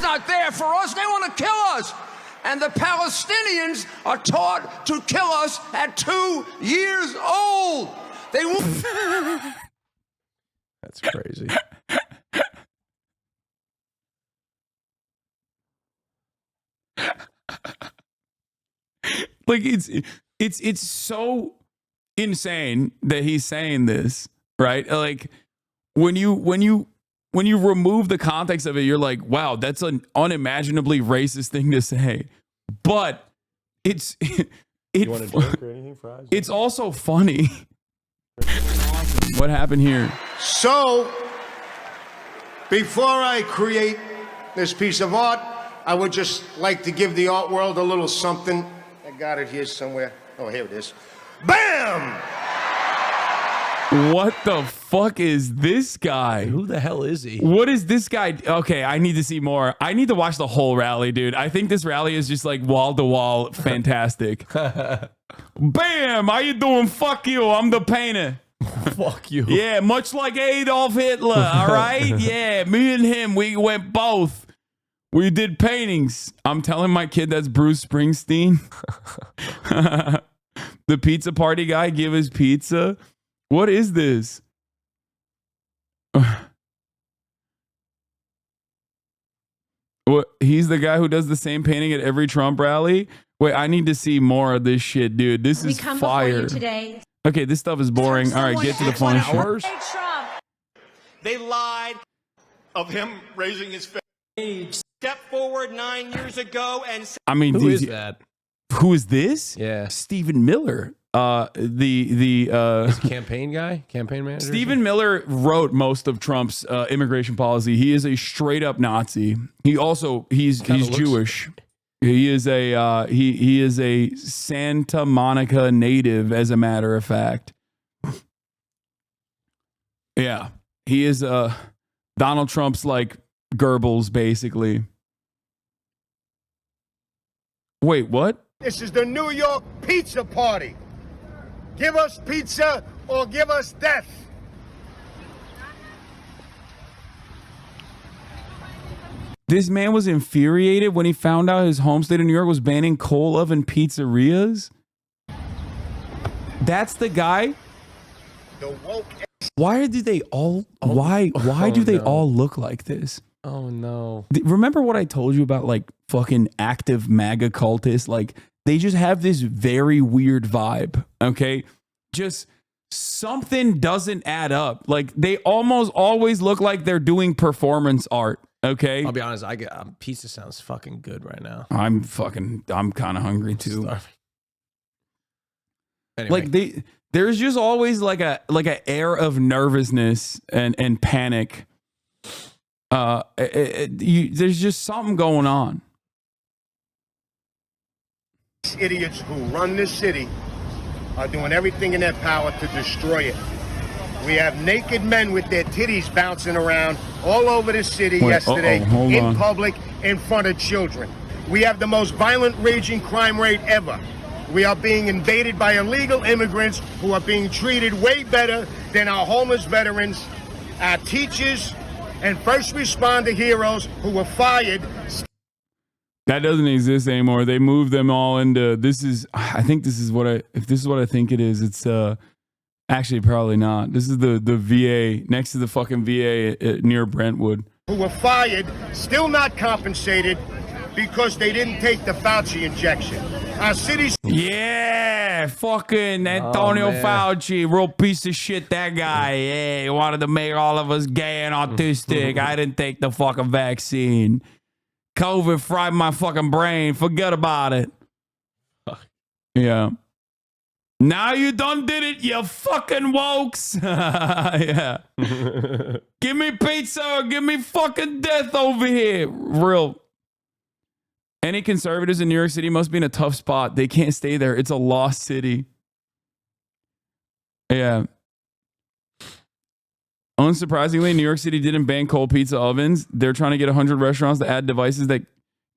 not there for us. They want to kill us. And the Palestinians are taught to kill us at 2 years old. They won't. That's crazy. Like it's so insane that he's saying this, right? Like when you remove the context of it, you're like, wow, that's an unimaginably racist thing to say. But you want a joke or anything, Fries? It's also funny. What happened here? So, before I create this piece of art, I would just like to give the art world a little something. I got it here somewhere. Oh, here it is. Bam! What the fuck is this guy? Who the hell is he? What is this guy? Okay, I need to see more. I need to watch the whole rally, dude. I think this rally is just like wall to wall fantastic. Bam! How you doing? Fuck you. I'm the painter. Fuck you. Yeah, much like Adolf Hitler, all right? Yeah, me and him, we went both. We did paintings. I'm telling my kid that's Bruce Springsteen. The pizza party guy give his pizza. What is this? What? He's the guy who does the same painting at every Trump rally? Wait, I need to see more of this shit, dude. This is fire. Today. Okay, this stuff is boring. All right, get to the fun shit. They lied of him raising his face. Step forward 9 years ago and I mean, who is that? Who is this? Yeah, Stephen Miller. The campaign guy, campaign manager. Stephen Miller wrote most of Trump's immigration policy. He is a straight up Nazi. He's Jewish. He is a Santa Monica native, as a matter of fact. Yeah, he is Donald Trump's like Goebbels, basically. Wait, what? This is the New York pizza party. Give us pizza or give us death. This man was infuriated when he found out his home state of New York was banning coal oven pizzerias. That's the guy. The woke. Why do they all? Why do they all look like this? Oh no! Remember what I told you about like fucking active MAGA cultists? Like they just have this very weird vibe. Okay, just something doesn't add up. Like they almost always look like they're doing performance art. Okay, I'll be honest. Pizza sounds fucking good right now. I'm kind of hungry too. Anyway. Like there's just always like a air of nervousness and panic. There's just something going on. Idiots who run this city are doing everything in their power to destroy it. We have naked men with their titties bouncing around all over the city yesterday, in public, in front of children. We have the most violent, raging crime rate ever. We are being invaded by illegal immigrants who are being treated way better than our homeless veterans, our teachers, and first responder heroes who were fired. That doesn't exist anymore. They moved them all into I think this is what I think it is. It's actually probably not. This is the VA next to the fucking VA near Brentwood. Who were fired, still not compensated because they didn't take the Fauci injection. Our city's fucking Antonio Fauci, real piece of shit. That guy, he wanted to make all of us gay and autistic. I didn't take the fucking vaccine. COVID fried my fucking brain. Forget about it. Yeah. Now you done did it, you fucking wokes. Yeah. Give me pizza or give me fucking death over here. Real. Any conservatives in New York City must be in a tough spot. They can't stay there. It's a lost city. Yeah. Unsurprisingly, New York City didn't ban cold pizza ovens. They're trying to get 100 restaurants to add devices that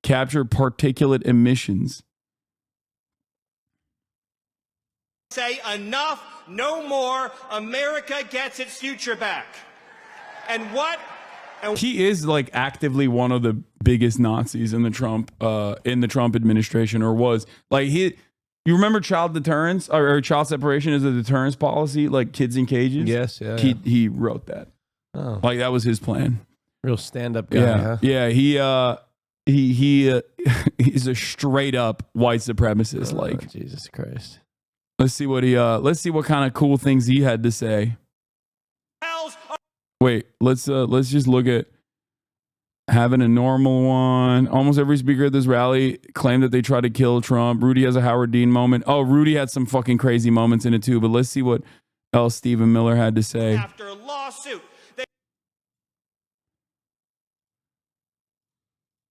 capture particulate emissions. say enough, no more, America gets its future back. And what And he is like actively one of the biggest Nazis in the Trump administration, or was. Like you remember child deterrence or child separation as a deterrence policy, like kids in cages? Yes, yeah. He wrote that. Oh, Like that was his plan. real stand-up guy. Yeah, Huh? yeah. He's a straight up white supremacist. Like, Jesus Christ. let's see what kind of cool things he had to say. cartels are Wait, let's just look at having a normal one. Almost every speaker at this rally claimed that they tried to kill Trump. Rudy has a Howard Dean moment. Oh, Rudy had some fucking crazy moments in it too. But let's see what else Stephen Miller had to say. after lawsuit.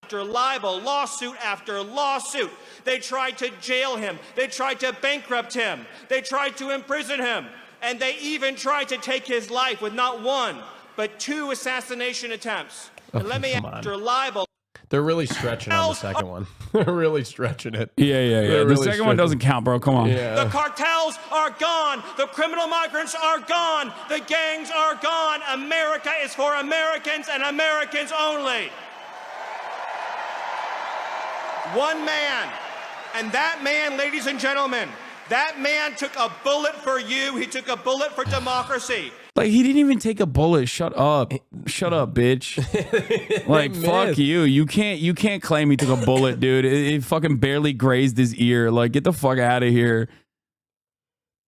After libel, lawsuit after lawsuit. They tried to jail him. They tried to bankrupt him. They tried to imprison him. And they even tried to take his life with not one, but 2 assassination attempts. And let me, come on. after libel. They're really stretching on the second one. They're really stretching it. Yeah. They're The really second one doesn't count, bro. Come on. The cartels are gone. The criminal migrants are gone. The gangs are gone. America is for Americans and Americans only. One man. And that man, ladies and gentlemen, that man took a bullet for you. He took a bullet for democracy. Like, he didn't even take a bullet. Shut up. Shut up, bitch. Like, fuck you. You can't claim he took a bullet, dude. It fucking barely grazed his ear. Like, get the fuck out of here.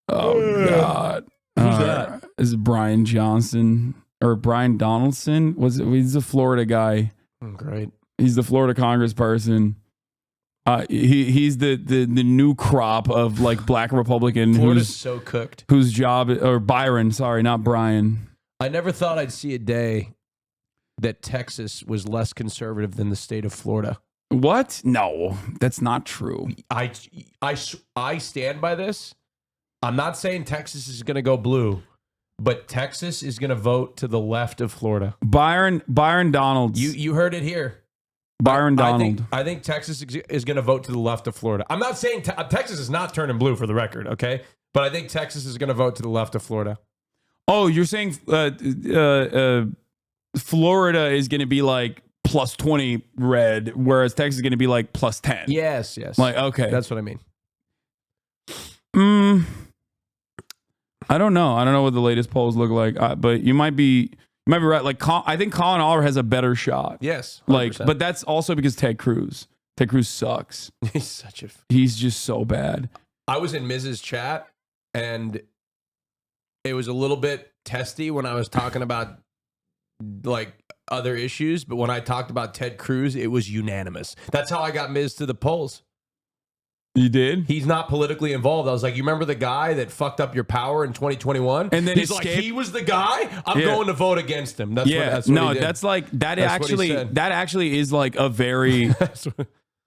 Oh, God. Who's that? This is Brian Johnson. Or Brian Donaldson. He's a Florida guy. Great. He's the Florida congressperson. He's the new crop of like black Republican Florida's so cooked. whose job, or Byron, sorry, not Brian. I never thought I'd see a day that Texas was less conservative than the state of Florida. What? No, that's not true. I stand by this. I'm not saying Texas is going to go blue, but Texas is going to vote to the left of Florida. Byron Donalds. You heard it here. Byron Donald. I think Texas is going to vote to the left of Florida. I'm not saying Texas is not turning blue, for the record, okay? But I think Texas is going to vote to the left of Florida. Oh, you're saying Florida is going to be like plus 20 red, whereas Texas is going to be like plus 10. Yes. Like, okay. That's what I mean. I don't know. I don't know what the latest polls look like, but you might be right. Like, I think Colin Oliver has a better shot. Yes. 100%. Like, but that's also because Ted Cruz sucks. He's just so bad. I was in Mrs. Chat, and it was a little bit testy when I was talking about like other issues, but when I talked about Ted Cruz, it was unanimous. That's how I got Miz to the polls. You did? He's not politically involved. I was like, you remember the guy that fucked up your power in 2021? And then he's like, he was the guy? I'm Yeah. going to vote against him. That's what no, he did. that's like that. That's what he Actually, said. that actually is like a very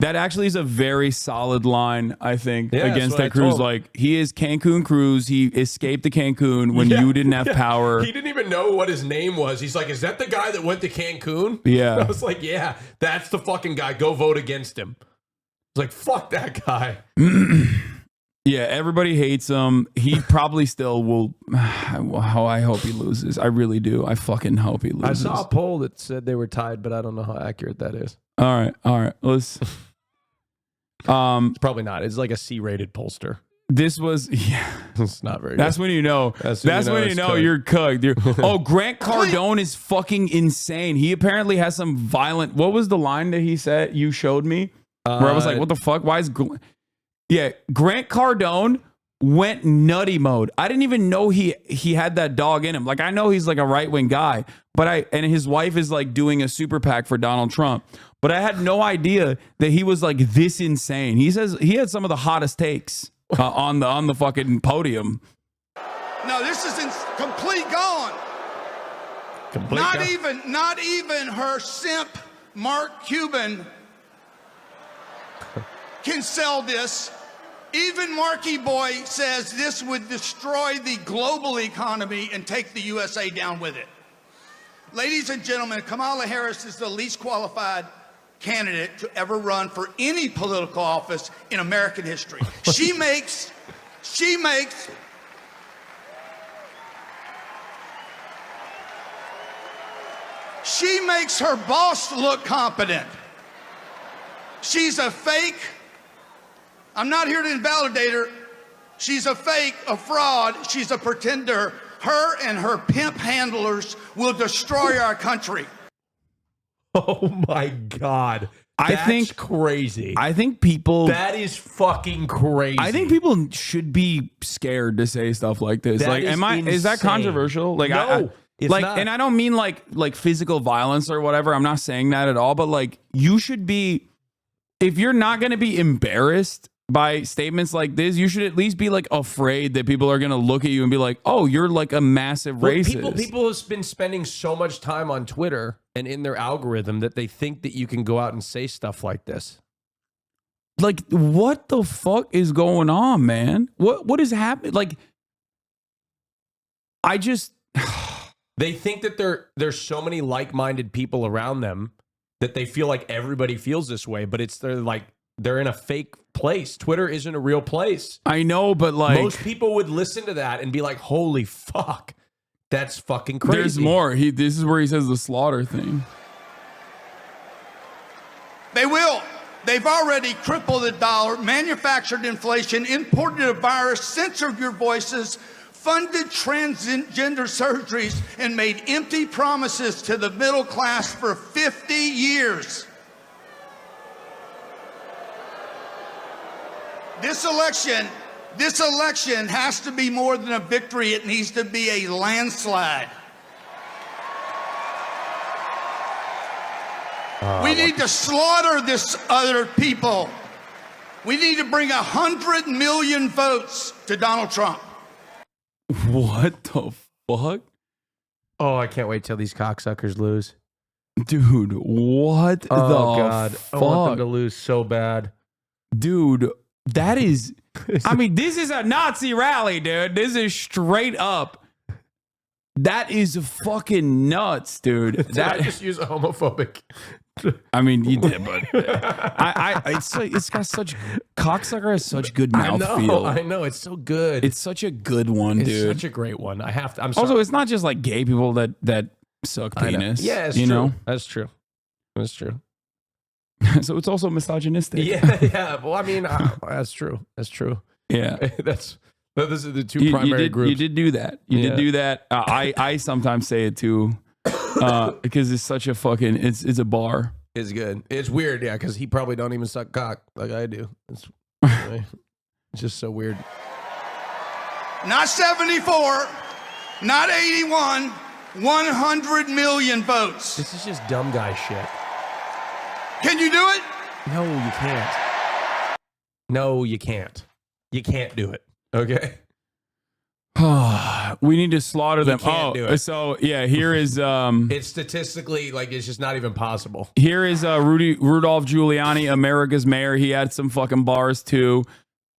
that actually is a very solid line. I think Yeah, that's against what I Ted Cruz. told him. Like, he is Cancun Cruz. He escaped to Cancun when you didn't have power. He didn't even know what his name was. He's like, is that the guy that went to Cancun? Yeah. I was like, yeah, that's the fucking guy. Go vote against him. I was like, fuck that guy. Yeah, everybody hates him. He probably still will. I hope he loses. I really do. I fucking hope he loses. I saw a poll that said they were tied, but I don't know how accurate that is. All right. Let's. It's probably not. It's like a C-rated pollster. This was It's not very That's good. when you know. That's when you it's know cooked. you're cooked. Oh, Grant Cardone is fucking insane. He apparently has some violent. What was the line that he said? You showed me. Where I was like, what the fuck? Why is... Grant Cardone went nutty mode. I didn't even know he had that dog in him. Like, I know he's like a right-wing guy, and his wife is like doing a super PAC for Donald Trump. But I had no idea that he was like this insane. He says he had some of the hottest takes on the fucking podium. No, this is complete gone. Not even her simp, Mark Cuban, can sell this. Even Marky Boy says this would destroy the global economy and take the USA down with it. Ladies and gentlemen, Kamala Harris is the least qualified candidate to ever run for any political office in American history. She makes She makes her boss look competent. She's a fake. I'm not here to invalidate her. She's a fake, a fraud. She's a pretender. Her and her pimp handlers will destroy our country. Oh my God. I That's think crazy. I think people. That is fucking crazy. I think people should be scared to say stuff like this. That like, is is that insane. controversial? Like, No, it's like, not. and I don't mean like physical violence or whatever. I'm not saying that at all. But like, you should be, if you're not going to be embarrassed by statements like this, you should at least be like afraid that people are going to look at you and be like, "Oh, you're like a massive Well, racist." people have been spending so much time on Twitter and in their algorithm that they think that you can go out and say stuff like this. Like, what the fuck is going on, man? What is happening? Like, I just They think that there's so many like-minded people around them that they feel like everybody feels this way, but they're in a fake place. Twitter isn't a real place. I know, but like Most people would listen to that and be like, "Holy fuck, that's fucking crazy." there's more. This is where he says the slaughter thing. They will. They've already crippled the dollar, manufactured inflation, imported a virus, censored your voices, funded transgender surgeries, and made empty promises to the middle class for 50 years. This election has to be more than a victory. It needs to be a landslide. We need to slaughter this other people. We need to bring 100 million votes to Donald Trump. What the fuck? Oh, I can't wait till these cocksuckers lose. Dude, what Oh the God, fuck? I want them to lose so bad. Dude, that is, I mean, this is a Nazi rally, dude. This is straight up. That is fucking nuts, dude. Did I just use a homophobic? I mean, you did, but it's got such, cocksucker has such good mouthfeel. I know, it's so good. It's such a good one, It's dude. such a great one. I have to. I'm sorry. Also, it's not just like gay people that suck I know. penis. Yeah, it's you true. know. That's true. That's true. So it's also misogynistic. Yeah. Well, I mean, that's true. That's true. Yeah. Those are the two primary groups. You did do that. You did do that. I sometimes say it too, because it's such a fucking. It's a bar. It's good. It's weird, yeah, because he probably don't even suck cock like I do. It's just so weird. Not 74, not 81, 100 million votes. This is just dumb guy shit. Can you do it? No, you can't. No, you can't. You can't do it. Okay. We need to slaughter them. can't do it. So yeah, here is It's statistically like it's just not even possible. here is Rudolph Giuliani, America's mayor. He had some fucking bars too.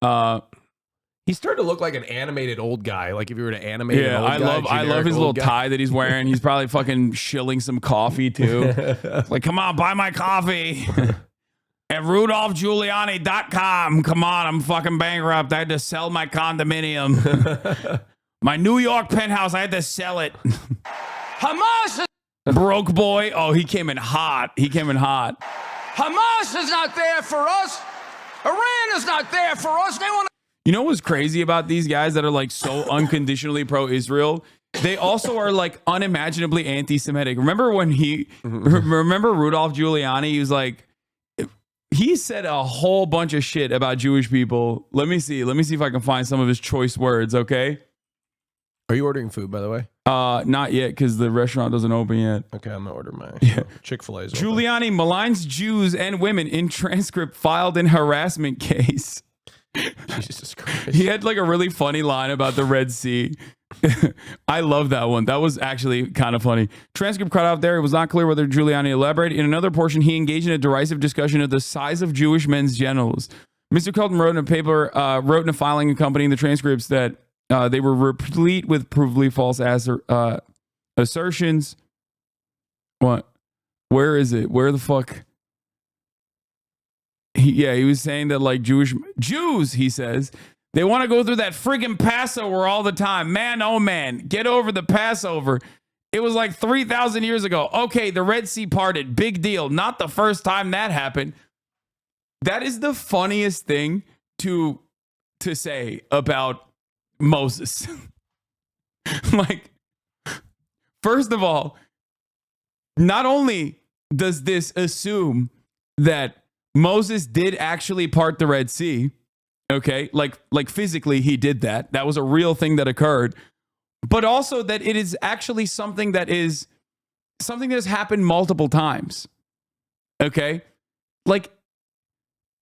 He's starting to look like an animated old guy. Like if you were to animate an old I guy, love generic his old little guy. tie that he's wearing. He's probably fucking shilling some coffee too. Like, come on, buy my coffee. At RudolphGiuliani.com. Come on, I'm fucking bankrupt. I had to sell my condominium. My New York penthouse, I had to sell it. Hamas Broke boy. Oh, he came in hot. Hamas is not there for us. Iran is not there for us. They want You know what's crazy about these guys that are like so unconditionally pro-Israel? They also are like unimaginably anti-Semitic. Remember when remember Rudolph Giuliani? He was like, he said a whole bunch of shit about Jewish people. Let me see if I can find some of his choice words, okay? Are you ordering food, by the way? Not yet, because the restaurant doesn't open yet. Okay, I'm gonna order mine. Chick-fil-A's. Giuliani maligns Jews and women in transcript filed in harassment case. Jesus Christ. He had like a really funny line about the Red Sea. I love that one. That was actually kind of funny. Transcript cut out there. It was not clear whether Giuliani elaborated. In another portion, he engaged in a derisive discussion of the size of Jewish men's genitals. Mr. Kelton wrote in a filing accompanying the transcripts that they were replete with provably false assertions. What? Where is it? Where the fuck? He was saying that like Jews, he says, they want to go through that friggin' Passover all the time. Man, oh man, get over the Passover. It was like 3,000 years ago. Okay, the Red Sea parted. Big deal. Not the first time that happened. That is the funniest thing to say about Moses. Like, first of all, not only does this assume that Moses did actually part the Red Sea, okay, like physically he did that. That was a real thing that occurred. But also that it is actually something that has happened multiple times. Okay? Like,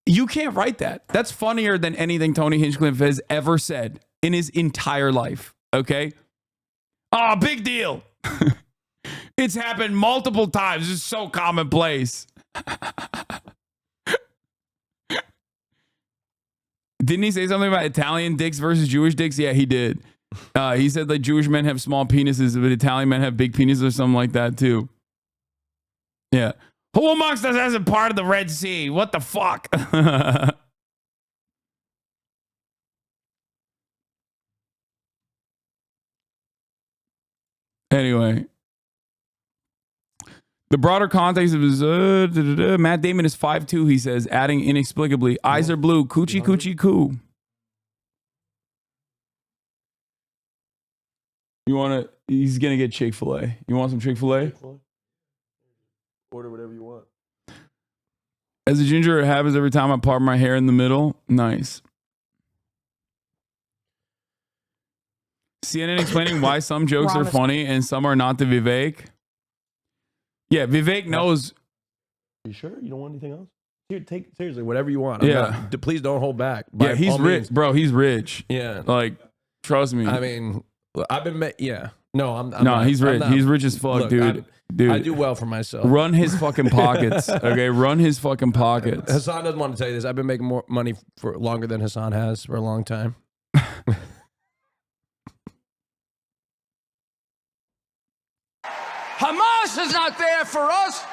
you can't write that. That's funnier than anything Tony Hinchcliffe has ever said in his entire life. Okay? Oh, big deal. It's happened multiple times. It's so commonplace. Didn't he say something about Italian dicks versus Jewish dicks? Yeah, he did. He said that Jewish men have small penises, but Italian men have big penises or something like that too. Yeah. Who amongst us hasn't part of the Red Sea? What the fuck? Anyway. The broader context of his Matt Damon is 5'2", he says, adding inexplicably, eyes are blue, coochie coochie coo. He's gonna get Chick-fil-A. You want some Chick-fil-A? Order whatever you want. As a ginger, it happens every time I part my hair in the middle. Nice. CNN explaining why some jokes are funny and some are not to Vivek. Yeah, Vivek knows. You sure? You don't want anything else? Here, take seriously whatever you want. Please don't hold back. Yeah, he's rich, bro. He's rich. Yeah, like trust me. I mean, I've been. Yeah, no, I'm no, not, he's rich. He's rich as fuck, dude. Dude, I do well for myself. Run his fucking pockets, okay? Run his fucking pockets. Hasan doesn't want to tell you this. I've been making more money for longer than Hasan has for a long time. Hamas is not there for us.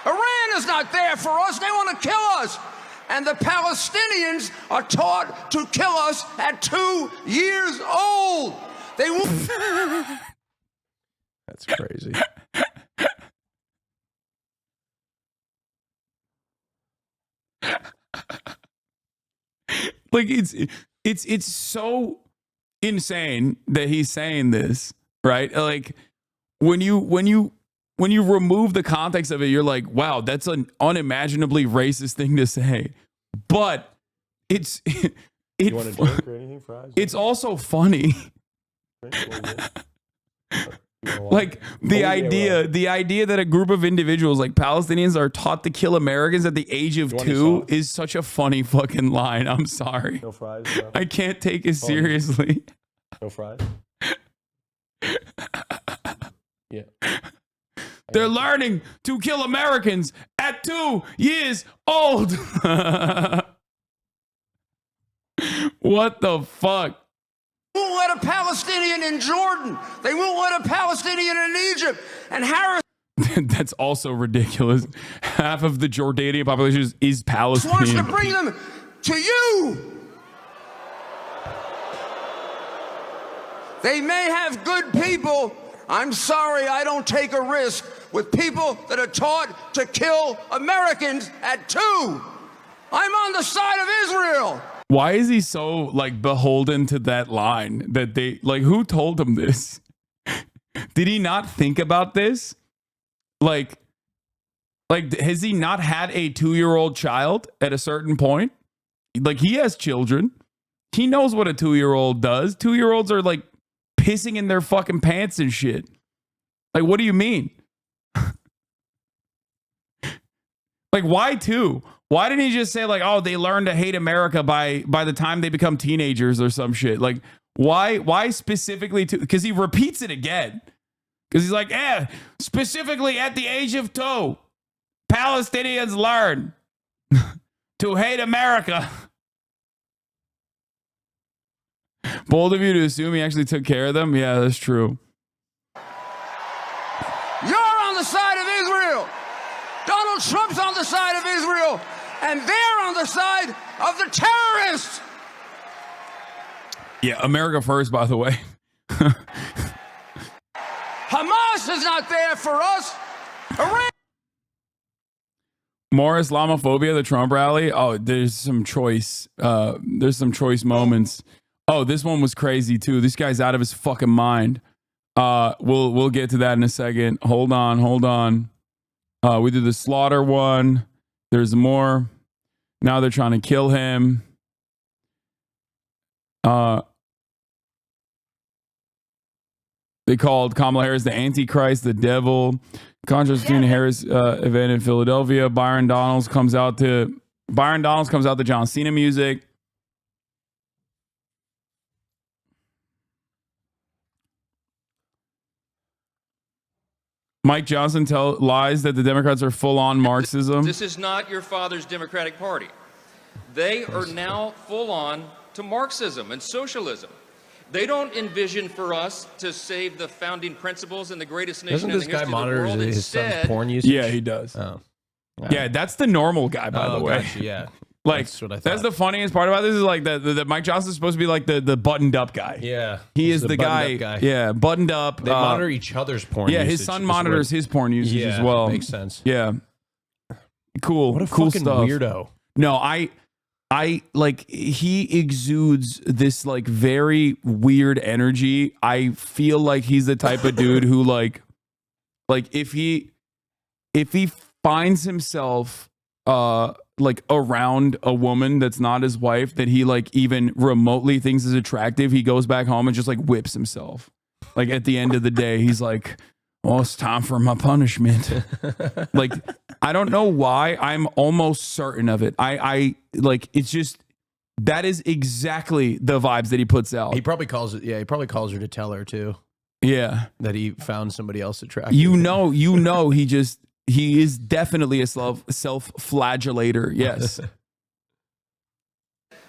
Iran is not there for us. They want to kill us. And the Palestinians are taught to kill us at 2 years old. They will. That's crazy. Like it's so insane that he's saying this, right? Like when you remove the context of it, you're like, wow, that's an unimaginably racist thing to say. But it's you want a drink or anything, fries? It's also funny. Like the idea that a group of individuals like Palestinians are taught to kill Americans at the age of 2 is such a funny fucking line. I'm sorry. No fries. No. I can't take it seriously. No fries. Yeah. They're learning to kill Americans at 2 years old. What the fuck? They won't let a Palestinian in Jordan. They won't let a Palestinian in Egypt. And Harris That's also ridiculous. Half of the Jordanian population is Palestinian. wants to bring them to you. They may have good people. I'm sorry, I don't take a risk with people that are taught to kill Americans at 2. I'm on the side of Israel. Why is he so like beholden to that line that they like who told him this? Did he not think about this? Like has he not had a 2-year-old child at a certain point? Like he has children. He knows what a 2-year-old does. 2-year-olds are like pissing in their fucking pants and shit. Like what do you mean? Like why 2? Why didn't he just say like, oh, they learn to hate America by the time they become teenagers or some shit? Like, why specifically 2? Because he repeats it again. Because he's like, specifically at the age of 2, Palestinians learn to hate America. Bold of you to assume he actually took care of them. Yeah, that's true. You're on the side of Israel. Donald Trump's on the side of Israel. And they're on the side of the terrorists. Yeah, America first, by the way. Hamas is not there for us. Iran. More Islamophobia, the Trump rally. Oh, there's some choice moments. Oh, this one was crazy too. This guy's out of his fucking mind. We'll get to that in a second. Hold on. We did the slaughter one. There's more. Now they're trying to kill him. They called Kamala Harris the Antichrist, the devil. Contrast between Harris event in Philadelphia. Byron Donalds comes out to John Cena music. Mike Johnson lies that the Democrats are full-on Marxism. This is not your father's Democratic Party. They are now full-on to Marxism and socialism. They don't envision for us to save the founding principles and the greatest nation in the history of the world. Doesn't this guy monitor his son's porn usage? Yeah, he does. Oh. Yeah, that's the normal guy, by the way. Gotcha, yeah. Like, that's what I thought. that's the funniest part about this is like the Mike Johnson's supposed to be like the buttoned up guy. Yeah. He He's is the guy. guy. Yeah, buttoned up. They monitor each other's porn Yeah, usage. his son monitors his porn usage as well. Makes sense. Yeah. Cool. What a cool fucking stuff. weirdo. No, I like he exudes this like very weird energy. I feel like he's the type of dude who like if he finds himself like around a woman that's not his wife that he like even remotely thinks is attractive, he goes back home and just like whips himself. Like at the end of the day, he's like, "Oh, it's time for my punishment." Like, I don't know why. I'm almost certain of it. I like, it's just, that is exactly the vibes that he puts out. He probably calls it. Yeah, he probably calls her to tell her too. Yeah, that he found somebody else attractive. You know, he is definitely a self-flagellator. Yes.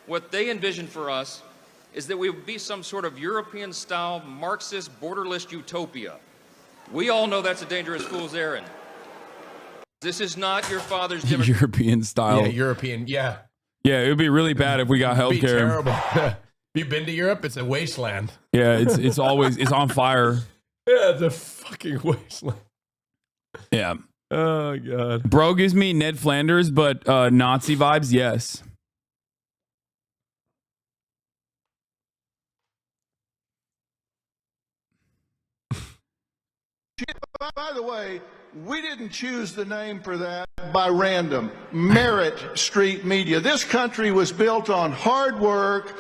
What they envision for us is that we would be some sort of European-style Marxist borderless utopia. We all know that's a dangerous fool's errand. This is not your father's European style. Yeah, European. Yeah. Yeah, it would be really bad if we got It'd be healthcare. terrible. Have you been to Europe? It's a wasteland. Yeah, it's always on fire. Yeah, it's a fucking wasteland. Yeah. Oh god. Bro gives me Ned Flanders, but Nazi vibes, yes. By the way, we didn't choose the name for that by random. Merit Street Media. This country was built on hard work,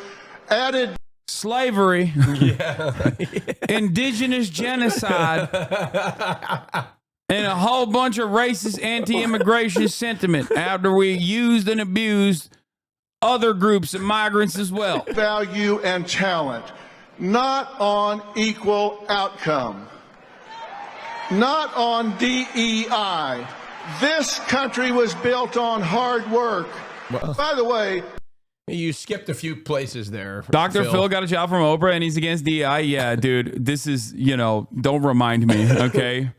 added slavery, indigenous genocide, and a whole bunch of racist anti-immigration sentiment after we used and abused other groups of migrants as well. Value and talent, not on equal outcome. Not on DEI. This country was built on hard work. Well, by the way, you skipped a few places there. Dr. Phil got a job from Oprah and he's against DEI. Yeah, dude, this is, don't remind me, okay?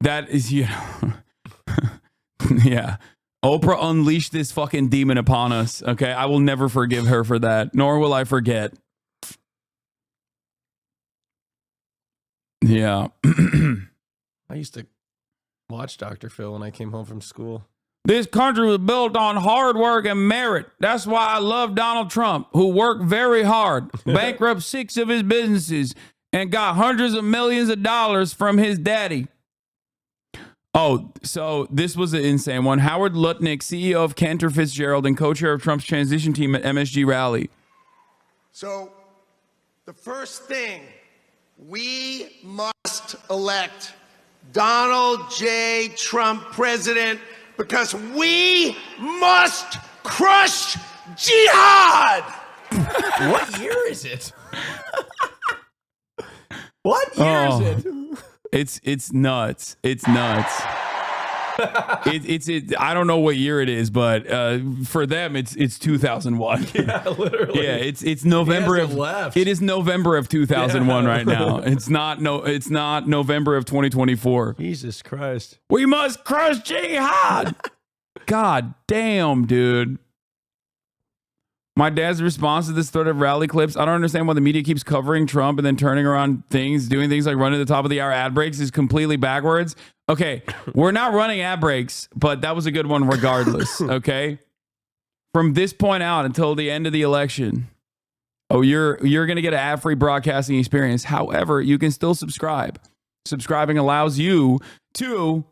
That is, yeah. Oprah unleashed this fucking demon upon us, okay? I will never forgive her for that, nor will I forget. Yeah. I used to watch Dr. Phil when I came home from school. This country was built on hard work and merit. That's why I love Donald Trump, who worked very hard, bankrupt 6 of his businesses, and got hundreds of millions of dollars from his daddy. Oh, so this was an insane one. Howard Lutnick, CEO of Cantor Fitzgerald and co-chair of Trump's transition team at MSG rally. So the first thing, we must elect Donald J. Trump president because we must crush jihad. What year is it? What year is it? It's nuts. It's nuts. I don't know what year it is, but for them it's 2001. Yeah, literally. Yeah, it's November of left. It is November of 2001 right now. It's not November of 2024. Jesus Christ. We must crush jihad. God damn, dude. My dad's response to this sort of rally clips, I don't understand why the media keeps covering Trump and then turning around things, doing things like running the top of the hour ad breaks is completely backwards. Okay, we're not running ad breaks, but that was a good one regardless, okay? From this point out until the end of the election, you're going to get an ad-free broadcasting experience. However, you can still subscribe. Subscribing allows you to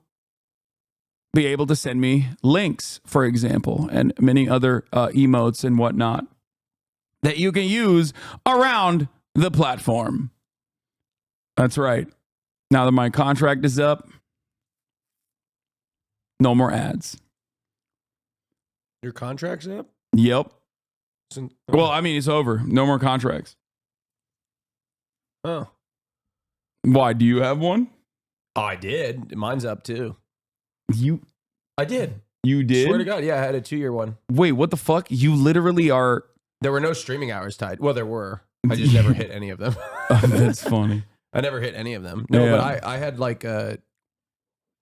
be able to send me links, for example, and many other emotes and whatnot that you can use around the platform. That's right. Now that my contract is up, no more ads. Your contract's up? Yep. Well, I mean, it's over. No more contracts. Oh. Why? Do you have one? Oh, I did. Mine's up too. I did. You did? Swear to God, yeah, I had a 2-year one. Wait, what the fuck? You literally are... There were no streaming hours tied. Well, there were. I just never hit any of them. Oh, that's funny. I never hit any of them. No, Yeah. but I had like a...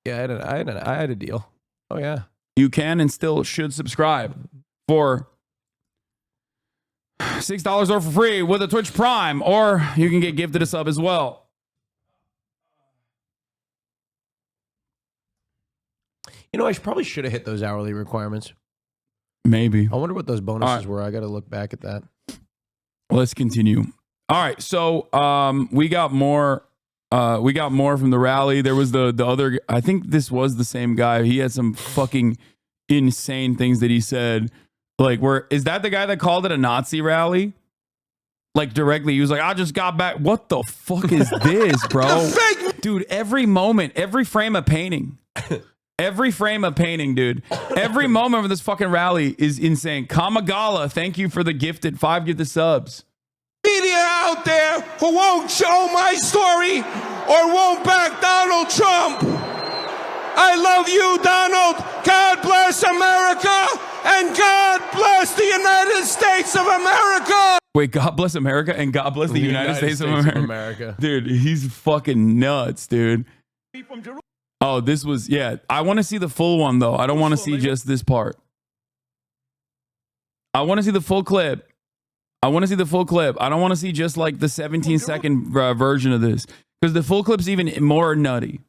Yeah, I had a deal. Oh, yeah. You can and still should subscribe for $6 or for free with a Twitch Prime, or you can get gifted a sub as well. You know, I probably should have hit those hourly requirements. Maybe. I wonder what those bonuses were. I got to look back at that. Let's continue. All right, so we got more. We got more from the rally. There was the other. I think this was the same guy. He had some fucking insane things that he said. Like, is that the guy that called it a Nazi rally? Like directly, he was like, "I just got back." What the fuck is this, bro? Dude, every moment, every frame of painting. Every frame of painting, dude. Every moment of this fucking rally is insane. Kamagala, thank you for the gifted 5 gifted subs. Media out there who won't show my story or won't back Donald Trump. I love you, Donald. God bless America and God bless the United States of America. Wait, God bless America and God bless the United States of America. Dude, he's fucking nuts, dude. Oh, this was, yeah. I want to see the full one, though. I don't want to see just this part. I want to see the full clip. I want to see the full clip. I don't want to see just like the 17-second version of this. Because the full clip's even more nutty.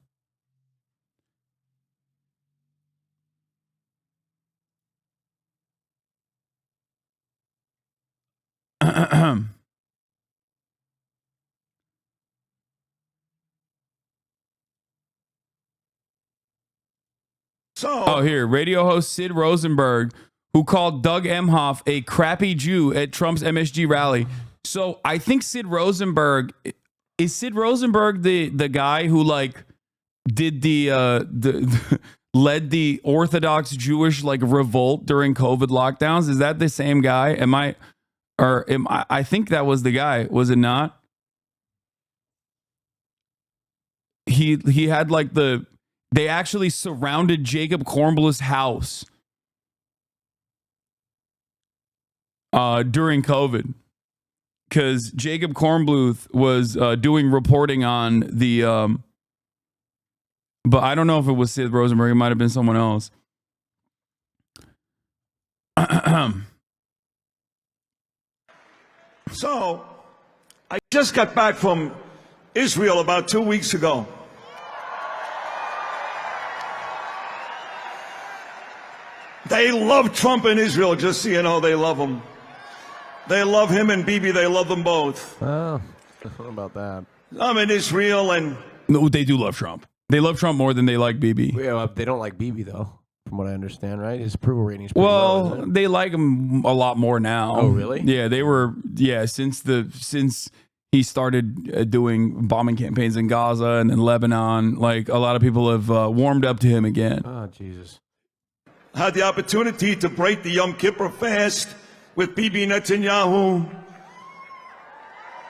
Oh, here, radio host Sid Rosenberg, who called Doug Emhoff a crappy Jew at Trump's MSG rally. So I think Sid Rosenberg is Sid Rosenberg the guy who like did the led the Orthodox Jewish like revolt during COVID lockdowns? Is that the same guy? I think that was the guy, was it not? He had like they actually surrounded Jacob Kornbluth's house during COVID because Jacob Kornbluth was doing reporting on the, but I don't know if it was Sid Rosenberg. It might have been someone else. So, I just got back from Israel about 2 weeks ago. They love Trump in Israel, just so you know, they love him. They love him and Bibi, they love them both. Oh, what about that? I'm in Israel and... No, they do love Trump. They love Trump more than they like Bibi. Yeah, they don't like Bibi, though, from what I understand, right? His approval rating's pretty low, Well, isn't it? they like him a lot more now. Oh, really? Yeah, they were, since he started doing bombing campaigns in Gaza and in Lebanon, like a lot of people have warmed up to him again. Oh, Jesus. Had the opportunity to break the Yom Kippur fast with Bibi Netanyahu.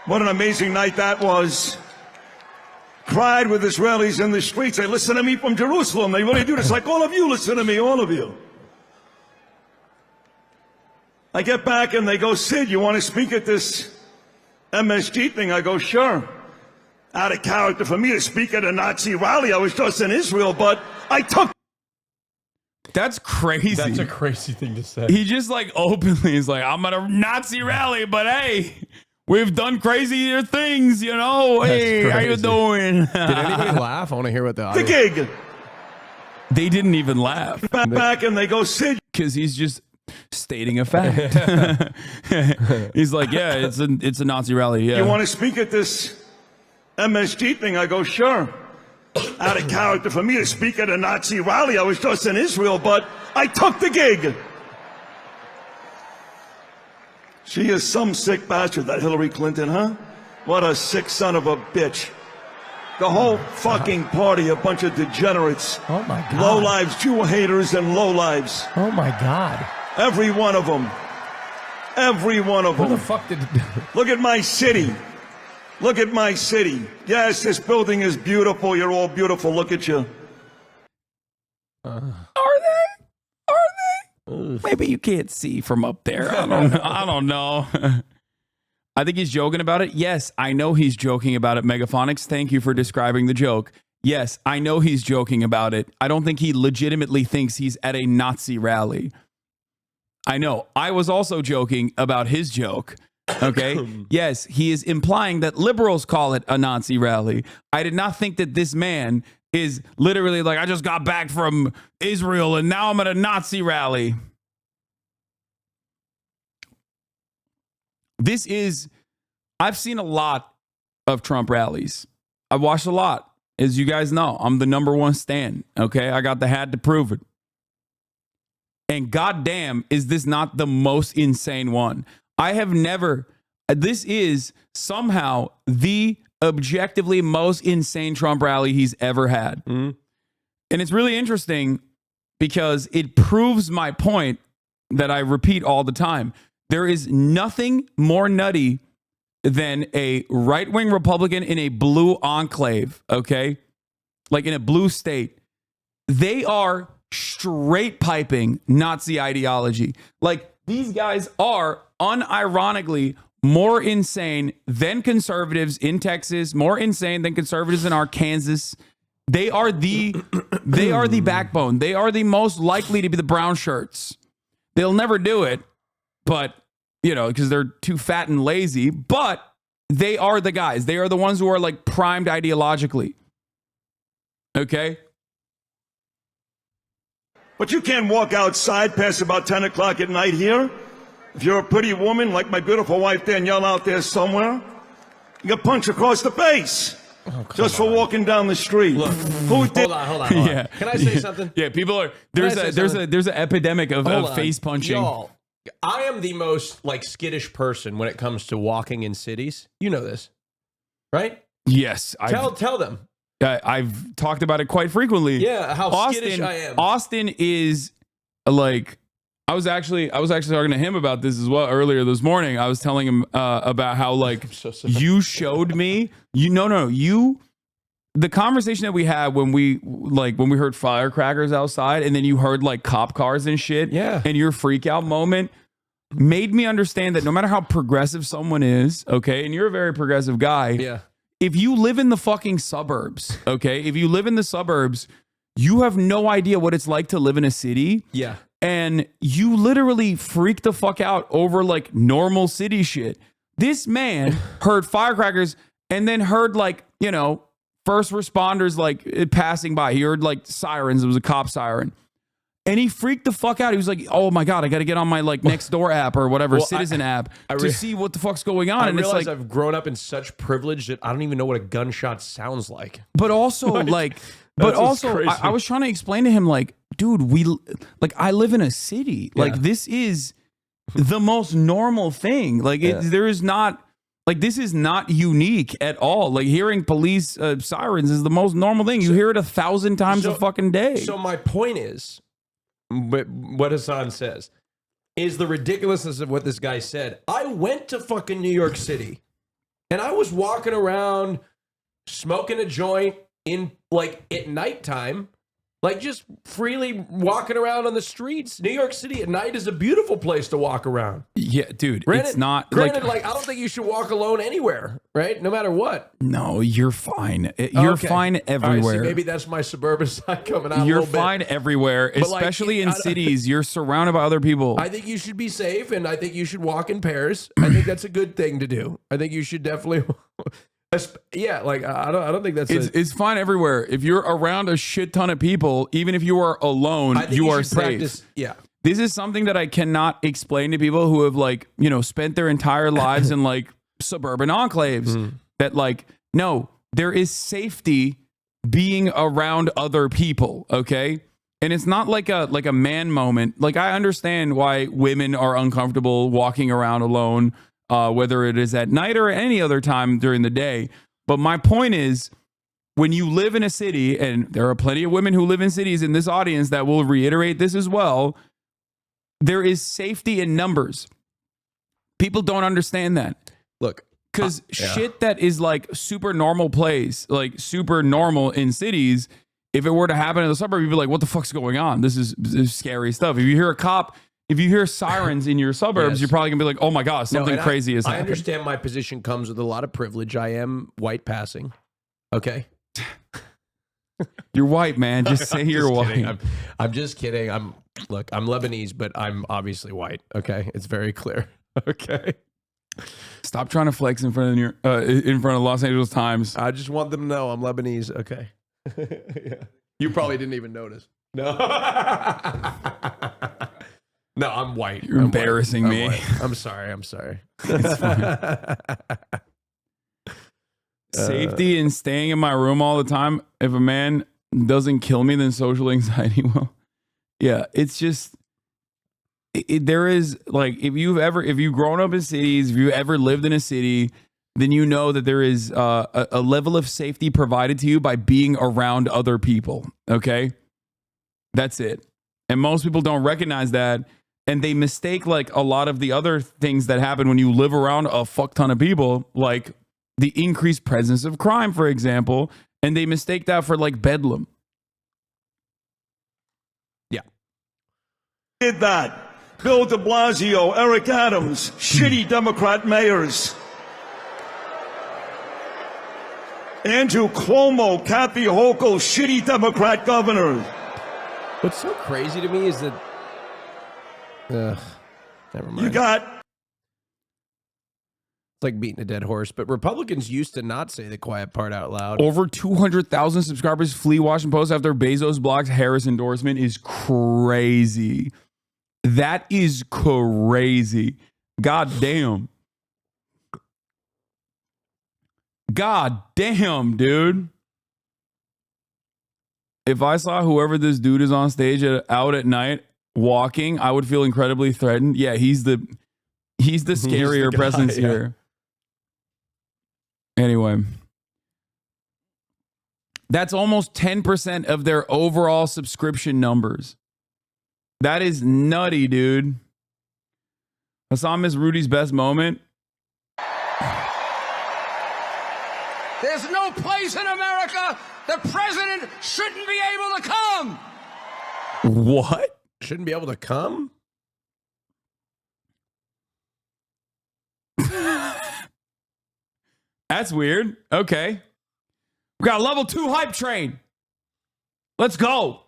What an amazing night that was. Cried with Israelis in the streets. They listen to me from Jerusalem. They really do this. Like all of you listen to me, all of you. I get back and they go, Sid, you want to speak at this MSG thing? I go, sure. Out of character for me to speak at a Nazi rally. I was just in Israel, but I took That's crazy. That's a crazy thing to say. He just like openly is like, I'm at a Nazi rally, but hey, we've done crazier things, you know. Hey, how you doing? Did anybody laugh? I want to hear what the The gig. They didn't even laugh. Back and they go, Sid. Because he's just stating a fact. He's like, yeah, it's a Nazi rally. Yeah. You want to speak at this MSG thing? I go, sure. Out of character for me to speak at a Nazi rally. I was just in Israel, but I took the gig. She is some sick bastard, that Hillary Clinton, huh? What a sick son of a bitch. The whole fucking party, a bunch of degenerates. Oh my God. Lowlives, Jew haters, and lowlives. Oh my God. Every one of them. Every one of them. Who the fuck did... Look at my city. Look at my city. Yes, this building is beautiful. You're all beautiful. Look at you. Are they? Maybe you can't see from up there. I don't know. I think he's joking about it. Yes, I know he's joking about it. Megaphonics, thank you for describing the joke. Yes, I know he's joking about it. I don't think he legitimately thinks he's at a Nazi rally. I know. I was also joking about his joke. Okay. Yes, he is implying that liberals call it a Nazi rally. I did not think that this man is literally like, I just got back from Israel and now I'm at a Nazi rally. I've seen a lot of Trump rallies. I've watched a lot. As you guys know, I'm the number one stan. Okay. I got the hat to prove it. And goddamn, is this not the most insane one? This is somehow the objectively most insane Trump rally he's ever had. And it's really interesting because it proves my point that I repeat all the time. There is nothing more nutty than a right-wing Republican in a blue enclave, okay? Like in a blue state. They are straight piping Nazi ideology. Like these guys are unironically more insane than conservatives in Texas, more insane than conservatives in Arkansas. They are the backbone. They are the most likely to be the brown shirts. They'll never do it, but because they're too fat and lazy, but they are the guys. They are the ones who are like primed ideologically. Okay? But you can't walk outside past about 10 o'clock at night here. If you're a pretty woman like my beautiful wife Danielle out there somewhere, you get punched across the face just for walking down the street. Look, hold on. Yeah. Can I say something? Yeah, people are there's an epidemic of face punching. Y'all, I am the most like skittish person when it comes to walking in cities. You know this, right? Yes. Tell them. I've talked about it quite frequently. Yeah, how skittish I am. Austin is like, I was actually talking to him about this as well earlier this morning. I was telling him about how like you showed me, the conversation that we had when we heard firecrackers outside and then you heard like cop cars and shit. Yeah. And your freak out moment made me understand that no matter how progressive someone is, okay, and you're a very progressive guy. Yeah. If you live in the fucking suburbs, okay, you have no idea what it's like to live in a city. Yeah. And you literally freak the fuck out over like normal city shit. This man heard firecrackers and then heard like, first responders like passing by. He heard like sirens. It was a cop siren. And he freaked the fuck out. He was like, oh my God, I got to get on my like Nextdoor app or whatever, Citizen app to see what the fuck's going on. And it's like, I've grown up in such privilege that I don't even know what a gunshot sounds like. But also I was trying to explain to him like, dude, I live in a city. Yeah. Like this is the most normal thing. Like there is not like, this is not unique at all. Like hearing police sirens is the most normal thing. You hear it 1,000 times a fucking day. So my point is, what Hasan says is the ridiculousness of what this guy said. I went to fucking New York City and I was walking around smoking a joint in like at nighttime Like just freely walking around on the streets. New York City at night is a beautiful place to walk around. Yeah, dude. Granted, it's not like I don't think you should walk alone anywhere, right? No matter what. No, you're fine. You're Okay. fine everywhere. All right, see, maybe that's my suburban side coming out. You're a little fine bit. everywhere, But, like, especially in I- cities. You're surrounded by other people. I think you should be safe, and I think you should walk in pairs. I think that's a good thing to do. I think you should definitely. Yeah, like I don't think that's. It's fine everywhere. If you're around a shit ton of people, even if you are alone, I think you are should safe. practice- Yeah. This is something that I cannot explain to people who have like, spent their entire lives in like suburban enclaves. That like, no, there is safety being around other people, okay? And it's not like a man moment. Like I understand why women are uncomfortable walking around alone, whether it is at night or any other time during the day. But my point is, when you live in a city, and there are plenty of women who live in cities in this audience that will reiterate this as well, there is safety in numbers. People don't understand that. Look, because shit that is like super normal place, like super normal in cities, if it were to happen in the suburb, you'd be like, what the fuck's going on? This is scary stuff. If you hear a cop, if you hear sirens in your suburbs, Yes. you're probably gonna be like, oh my God, something crazy has I happened. understand my position comes with a lot of privilege. I am white passing. Okay. You're white, man. Just say you're white. I'm just kidding. I'm Lebanese, but I'm obviously white. Okay. It's very clear. Okay. Stop trying to flex in front of Los Angeles Times. I just want them to know I'm Lebanese. Okay. Yeah. You probably didn't even notice. No. No, I'm white. You're embarrassing me. I'm sorry. I'm sorry. It's fine. Safety and staying in my room all the time. If a man doesn't kill me, then social anxiety will. Yeah, it's just there is like if you've grown up in cities, if you ever lived in a city, then you know that there is a level of safety provided to you by being around other people. Okay, that's it. And most people don't recognize that, and they mistake like a lot of the other things that happen when you live around a fuck ton of people, like the increased presence of crime, for example, and they mistake that for like bedlam. Yeah. Did that. Bill de Blasio, Eric Adams, shitty Democrat mayors. Andrew Cuomo, Kathy Hochul, shitty Democrat governor. What's so crazy to me is that never mind. You got It's like beating a dead horse, but Republicans used to not say the quiet part out loud. Over 200,000 subscribers flee Washington Post after Bezos blocks Harris endorsement is crazy. That is crazy. God damn. God damn, dude. If I saw whoever this dude is on stage out at night walking, I would feel incredibly threatened. Yeah, he's the scarier guy, presence yeah. here. Anyway, that's almost 10% of their overall subscription numbers. That is nutty, dude. Hasan missed Rudy's best moment. There's no place in America the president shouldn't be able to come. What? Shouldn't be able to come? That's weird. Okay. We got a level 2 hype train. Let's go.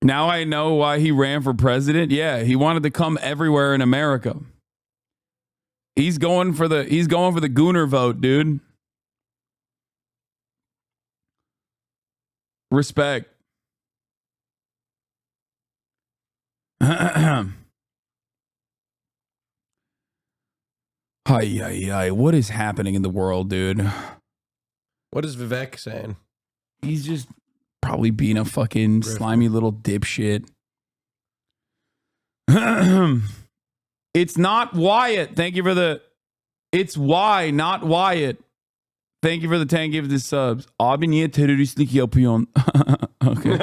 Now I know why he ran for president. Yeah, he wanted to come everywhere in America. He's going for the Gooner vote, dude. Respect. Hi. What is happening in the world, dude? What is Vivek saying? He's just probably being a fucking slimy little dipshit. It's not Wyatt. Thank you for the... It's why, not Wyatt. Thank you for the 10 gifted subs. Abi niye teröristlik yapıyorsun? Okay.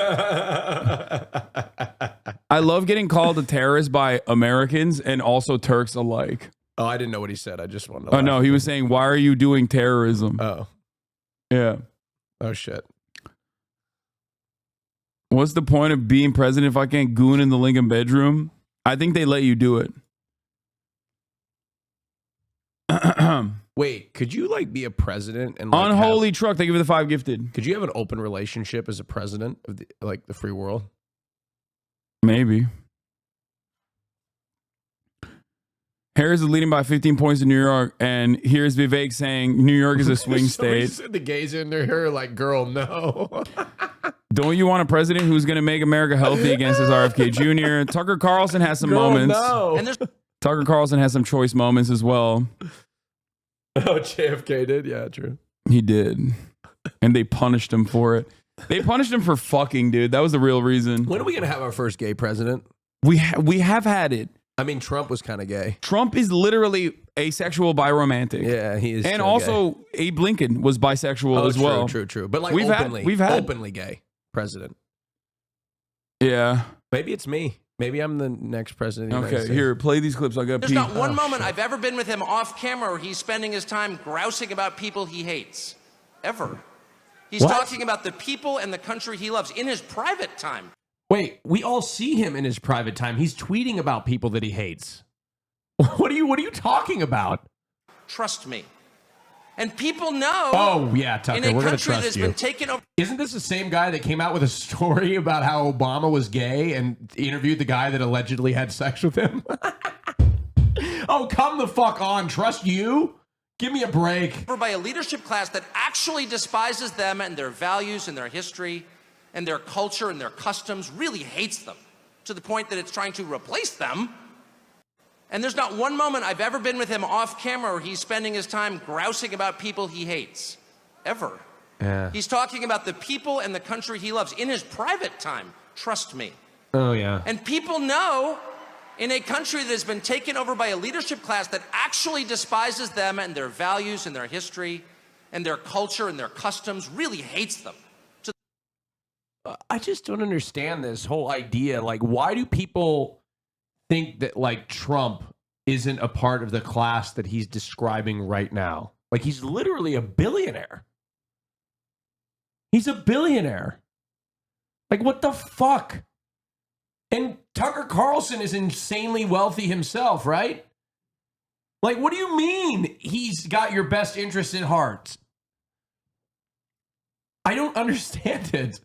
I love getting called a terrorist by Americans and also Turks alike. Oh, I didn't know what he said. I just wanted to Oh, no, he was saying, why are you doing terrorism? Oh. Yeah. Oh shit. What's the point of being president if I can't goon in the Lincoln bedroom? I think they let you do it. Wait, could you like be a president and like Unholy truck. Thank you for the 5 gifted. Could you have an open relationship as a president of the free world? Maybe. Harris is leading by 15 points in New York, and here's Vivek saying New York is a swing state. The gays in there are like, girl, no. Don't you want a president who's going to make America healthy against his RFK Jr.? Tucker Carlson has some moments. No. And there's Tucker Carlson has some choice moments as well. Oh, JFK did? Yeah, true. He did. And they punished him for it. They punished him for fucking, dude. That was the real reason. When are we going to have our first gay president? We have had it. I mean, Trump was kind of gay. Trump is literally asexual biromantic. Yeah, he is. And so also, gay. Abe Lincoln was bisexual as well. True. But like we've openly had openly gay president. Yeah. Maybe it's me. Maybe I'm the next president. Of the United Okay, States. here, play these clips. I got There's not one moment I've ever been with him off camera where he's spending his time grousing about people he hates. Ever. He's talking about the people and the country he loves in his private time. Wait, we all see him in his private time. He's tweeting about people that he hates. What are you talking about? Trust me. And people know. Oh, yeah, Tucker, in a we're going to country trust that's you. been taken over. Isn't this the same guy that came out with a story about how Obama was gay and interviewed the guy that allegedly had sex with him? Oh, come the fuck on. Trust you? Give me a break. By a leadership class that actually despises them and their values and their history and their culture and their customs, really hates them to the point that it's trying to replace them. And there's not one moment I've ever been with him off camera where he's spending his time grousing about people he hates. Ever. Yeah. He's talking about the people and the country he loves in his private time. Trust me. Oh, yeah. And people know in a country that has been taken over by a leadership class that actually despises them and their values and their history and their culture and their customs, really hates them. I just don't understand this whole idea. Like, why do people think that, like, Trump isn't a part of the class that he's describing right now? Like, he's literally a billionaire. He's a billionaire. Like, what the fuck? And Tucker Carlson is insanely wealthy himself, right? Like, what do you mean he's got your best interests at heart? I don't understand it.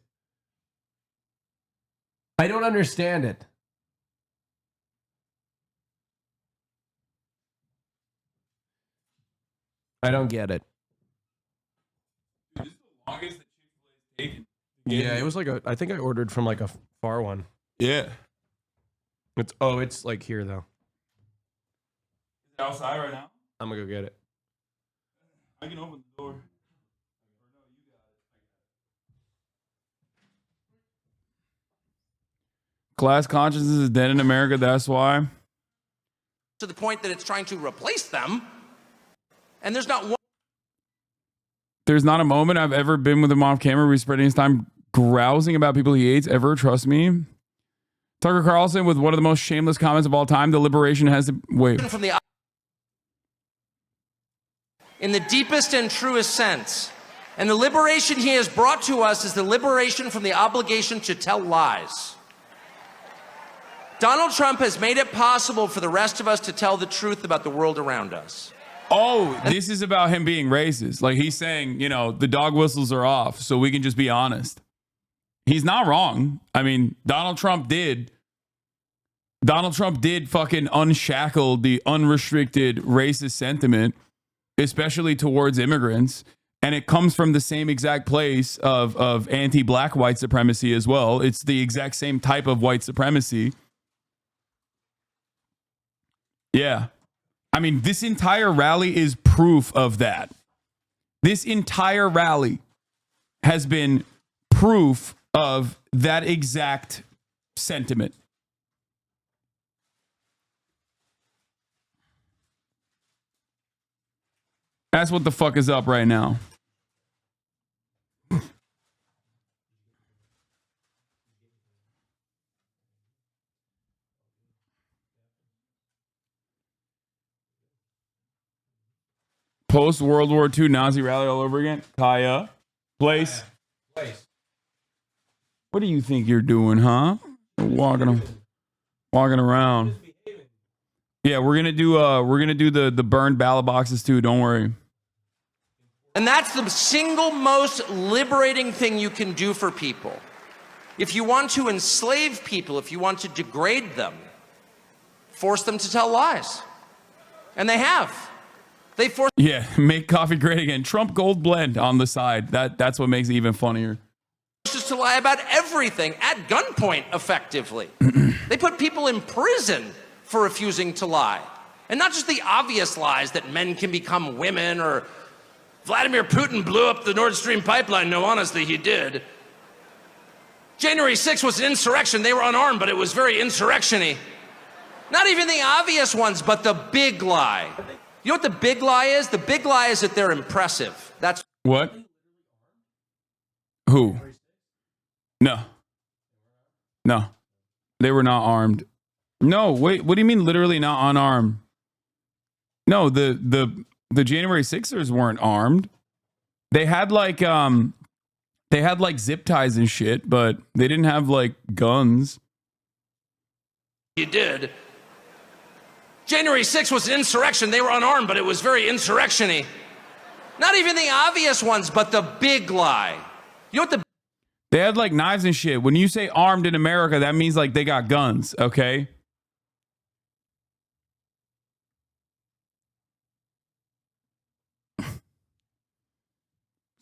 I don't understand it. I don't get it. This is the longest that Chick-fil-A's taken. Yeah, it was like I think I ordered from like a far one. Yeah. It's like here though. Is it outside right now? I'm gonna go get it. I can open the door. Class consciousness is dead in America, that's why. To the point that it's trying to replace them. And there's not one. There's not a moment I've ever been with him off camera where he's spending his time grousing about people he hates. Ever, trust me. Tucker Carlson with one of the most shameless comments of all time. The liberation has to wait. In the deepest and truest sense. And the liberation he has brought to us is the liberation from the obligation to tell lies. Donald Trump has made it possible for the rest of us to tell the truth about the world around us. Oh, this is about him being racist. Like he's saying, you know, the dog whistles are off, so we can just be honest. He's not wrong. I mean, Donald Trump did fucking unshackle the unrestricted racist sentiment, especially towards immigrants. And it comes from the same exact place of anti-black white supremacy as well. It's the exact same type of white supremacy. Yeah. I mean, this entire rally is proof of that. This entire rally has been proof of that exact sentiment. That's what the fuck is up right now. Post World War II Nazi rally all over again. Kaya. Place. What do you think you're doing, huh? Walking around. Yeah, we're gonna do the burned ballot boxes too. Don't worry. And that's the single most liberating thing you can do for people. If you want to enslave people, if you want to degrade them, force them to tell lies. And they have. They force. Yeah, make coffee great again. Trump Gold Blend on the side. That's what makes it even funnier. To lie about everything at gunpoint, effectively. They put people in prison for refusing to lie. And not just the obvious lies that men can become women or Vladimir Putin blew up the Nord Stream pipeline. No, honestly, he did. January 6th was an insurrection. They were unarmed, but it was very insurrection-y. Not even the obvious ones, but the big lie. You know what the big lie is? The big lie is that they're impressive. That's what? Who? No. They were not armed. No, wait, what do you mean literally not unarmed? No, the January 6ers weren't armed. They had like zip ties and shit, but they didn't have like guns. you did. January 6th was an insurrection. They were unarmed, but it was very insurrection-y. Not even the obvious ones, but the big lie. You know what the They had like knives and shit. When you say armed in America, that means like they got guns, okay?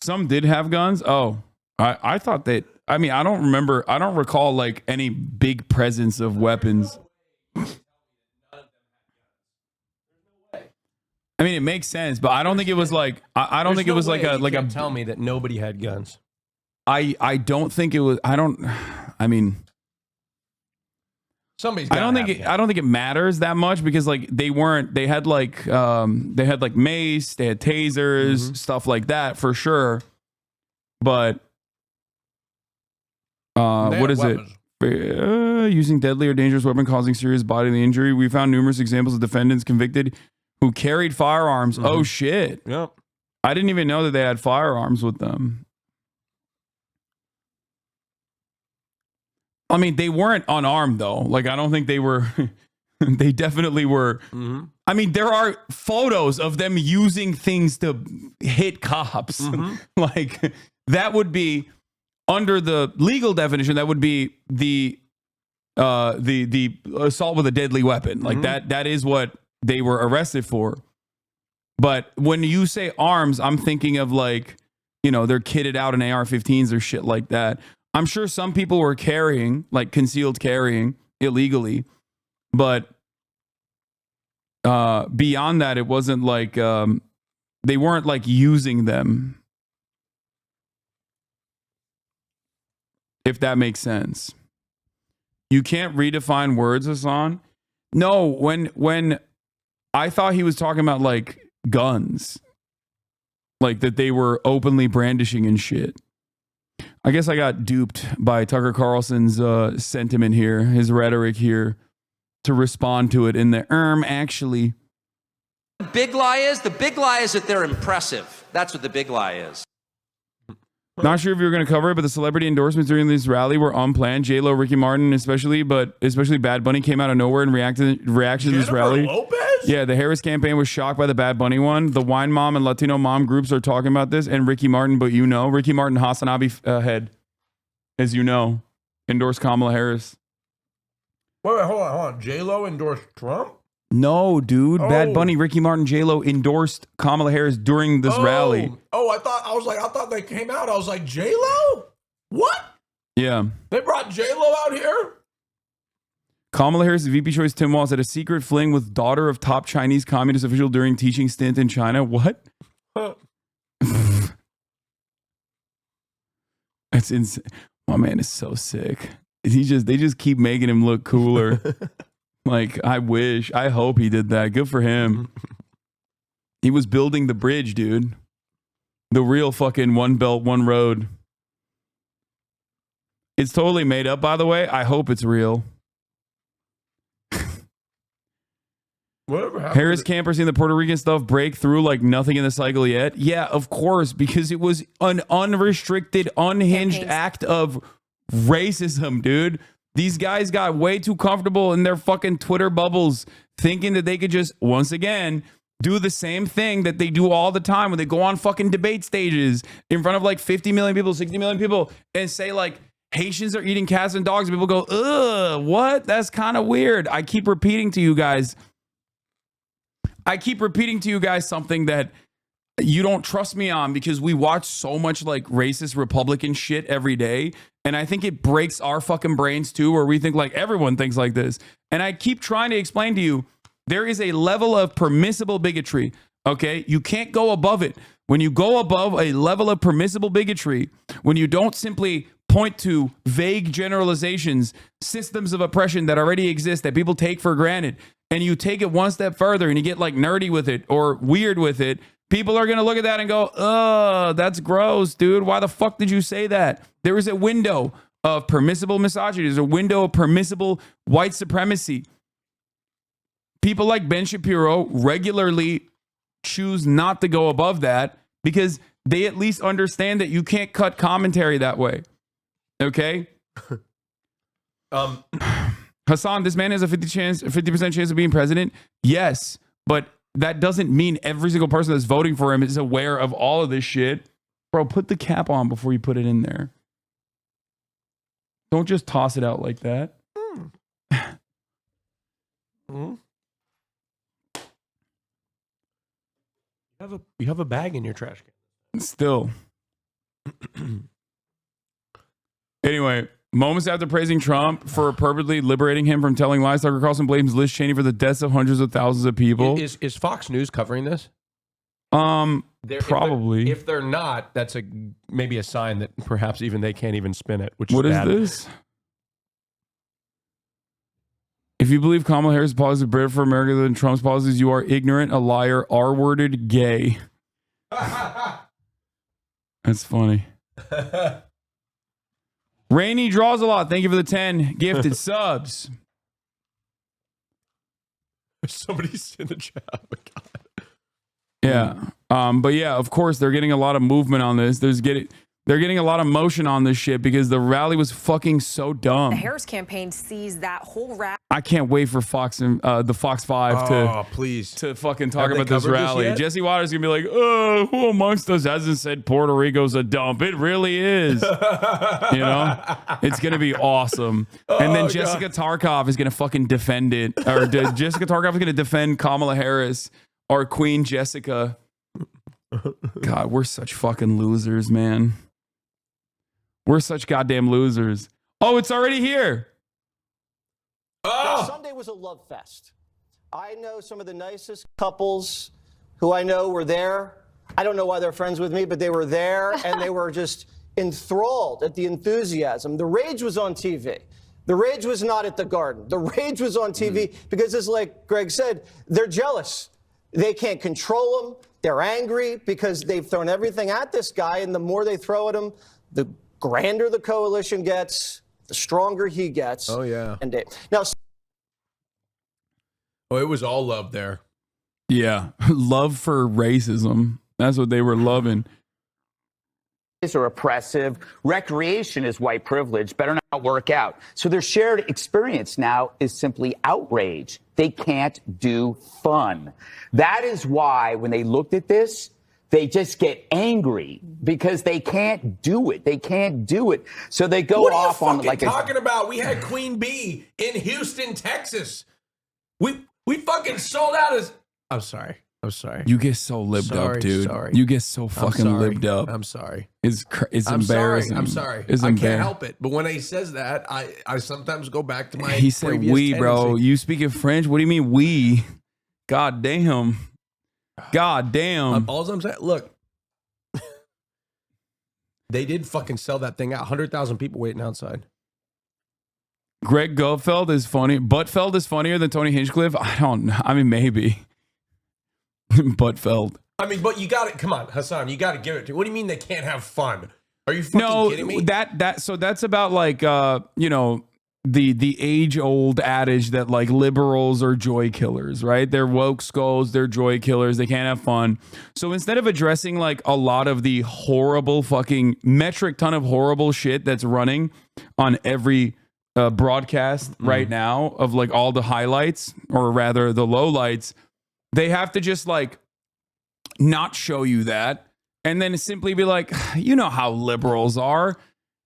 Some did have guns. Oh, I thought that, I mean, I don't recall like any big presence of weapons. I mean, it makes sense, but I don't think it was like, I don't think it was like a tell me that nobody had guns. I don't think it was. I mean, somebody's. I don't think it matters that much because like they had like mace, they had tasers, stuff like that for sure. But what is it? Using deadly or dangerous weapon causing serious bodily injury. We found numerous examples of defendants convicted who carried firearms. Oh shit! Yep. I didn't even know that they had firearms with them. I mean, they weren't unarmed though. Like, I don't think they were. They definitely were. I mean, there are photos of them using things to hit cops. Like, that would be under the legal definition. That would be the assault with a deadly weapon. Like that is what they were arrested for. But when you say arms, I'm thinking of like, you know, they're kitted out in AR-15s or shit like that. I'm sure some people were carrying, like concealed carrying illegally, but beyond that, it wasn't like they weren't like using them. If that makes sense. You can't redefine words, Hasan. No, when I thought he was talking about like guns, like that they were openly brandishing and shit. I guess I got duped by Tucker Carlson's sentiment here, his rhetoric here, to respond to it in the actually. The big lie is that they're impressive. That's what the big lie is. Not sure if you were going to cover it, but the celebrity endorsements during this rally were unplanned. J-Lo, Ricky Martin especially Bad Bunny came out of nowhere in reaction to this rally. Lopez? Yeah, the Harris campaign was shocked by the Bad Bunny one. The Wine Mom and Latino Mom groups are talking about this, and Ricky Martin, but you know, Ricky Martin, HasanAbi head, as you know, endorsed Kamala Harris. Wait, hold on. J-Lo endorsed Trump? No, dude. Bad Bunny, Ricky Martin, J-Lo endorsed Kamala Harris during this rally. Oh, I thought they came out. I was like, J-Lo? What? Yeah. They brought J-Lo out here? Kamala Harris' VP choice Tim Walz had a secret fling with daughter of top Chinese communist official during teaching stint in China. What? That's insane. My man is so sick. They just keep making him look cooler. Like, I hope he did that. Good for him. He was building the bridge, dude. The real fucking one belt, one road. It's totally made up, by the way. I hope it's real. Whatever Harris Camper seen the Puerto Rican stuff break through like nothing in the cycle yet. Yeah, of course, because it was an unrestricted, unhinged act of racism, dude. These guys got way too comfortable in their fucking Twitter bubbles, thinking that they could just, once again, do the same thing that they do all the time when they go on fucking debate stages in front of like 50 million people, 60 million people, and say like, Haitians are eating cats and dogs. And people go, ugh, what? That's kind of weird. I keep repeating to you guys something that you don't trust me on because we watch so much like racist Republican shit every day. And I think it breaks our fucking brains too, where we think like everyone thinks like this. And I keep trying to explain to you, there is a level of permissible bigotry. Okay. You can't go above it. When you go above a level of permissible bigotry, when you don't simply point to vague generalizations, systems of oppression that already exist that people take for granted, and you take it one step further and you get like nerdy with it or weird with it, people are going to look at that and go, that's gross, dude. Why the fuck did you say that? There is a window of permissible misogyny. There's a window of permissible white supremacy. People like Ben Shapiro regularly choose not to go above that because they at least understand that you can't cut commentary that way. Okay. Hasan, this man has a 50% chance of being president. Yes, but that doesn't mean every single person that's voting for him is aware of all of this shit. Bro, put the cap on before you put it in there. Don't just toss it out like that. You have a bag in your trash can. Still. Anyway, moments after praising Trump for purposely liberating him from telling lies, Tucker Carlson blames Liz Cheney for the deaths of hundreds of thousands of people. Is Fox News covering this? Probably. If they're not, that's maybe a sign that perhaps even they can't even spin it. What is this? If you believe Kamala Harris' policies are better for America than Trump's policies, you are ignorant, a liar, R-worded, gay. That's funny. Rainy draws a lot. Thank you for the 10 gifted subs. Somebody's in the chat. Oh my God. Yeah. But yeah, of course, they're getting a lot of movement on this. They're getting a lot of motion on this shit because the rally was fucking so dumb. The Harris campaign sees that whole rally. I can't wait for Fox and the Fox 5 to fucking talk about this rally. Jesse Waters is gonna be like, who amongst us hasn't said Puerto Rico's a dump? It really is. You know, it's gonna be awesome. And then Jessica Tarkov is gonna fucking defend it, or Jessica Tarkov is gonna defend Kamala Harris or Queen Jessica. God, we're such fucking losers, man. We're such goddamn losers. Oh, it's already here. Oh! Sunday was a love fest. I know some of the nicest couples who I know were there. I don't know why they're friends with me, but they were there and they were just enthralled at the enthusiasm. The rage was on TV. The rage was not at the Garden. The rage was on TV because, as like Greg said, they're jealous. They can't control him. They're angry because they've thrown everything at this guy, and the more they throw at him, the grander the coalition gets, the stronger he gets. Oh, yeah. And now, it was all love there. Yeah. Love for racism. That's what they were loving. Are oppressive. Recreation is white privilege. Better not work out. So their shared experience now is simply outrage. They can't do fun. That is why when they looked at this, they just get angry because they can't do it. They can't do it. So they go off on like a... What are you talking about? We had Queen Bee in Houston, Texas. We fucking sold out as... I'm sorry. You get so libbed up, dude. You get so fucking libbed up. I'm sorry. It's embarrassing. I'm sorry. It's I can't help it. But when he says that, I sometimes go back to my He said we, tendency. Bro. You speaking French? What do you mean we? God damn. God damn. All I'm saying, look. They did fucking sell that thing out. 100,000 people waiting outside. Greg Gutfeld is funny. Buttfeld is funnier than Tony Hinchcliffe? I don't know. I mean, maybe. Buttfeld. I mean, but you got it. Come on, Hasan, you got to give it to. What do you mean they can't have fun? Are you fucking kidding me? So that's about like, you know, the age-old adage that like liberals are joy killers, right? They're woke skulls, they're joy killers, they can't have fun. So instead of addressing like a lot of the horrible fucking metric ton of horrible shit that's running on every broadcast right now of like all the highlights, or rather the lowlights, they have to just like not show you that and then simply be like, you know how liberals are.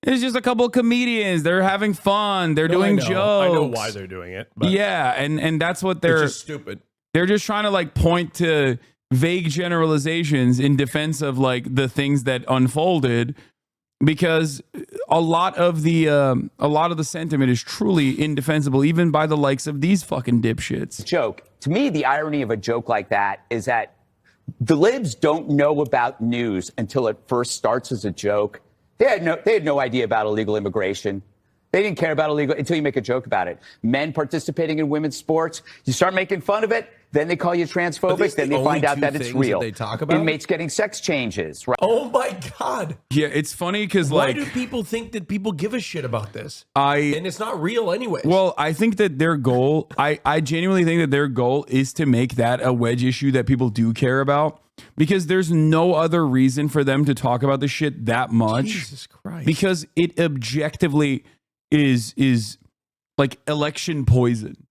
It's just a couple of comedians. They're having fun. They're doing jokes. I know why they're doing it. But yeah, and that's what they're... It's just stupid. They're just trying to like point to vague generalizations in defense of like the things that unfolded, because a lot of the sentiment is truly indefensible, even by the likes of these fucking dipshits. Joke. To me, the irony of a joke like that is that the libs don't know about news until it first starts as a joke. They had no idea about illegal immigration. They didn't care about illegal until you make a joke about it. Men participating in women's sports, you start making fun of it, then they call you transphobic, then they find out that it's real. They talk about inmates getting sex changes, right? Oh my God. Yeah, it's funny because Why like, do people think that people give a shit about this? And it's not real anyways. Well, I think that their goal, I genuinely think that their goal is to make that a wedge issue that people do care about, because there's no other reason for them to talk about this shit that much. Jesus Christ. Because it objectively is like election poison.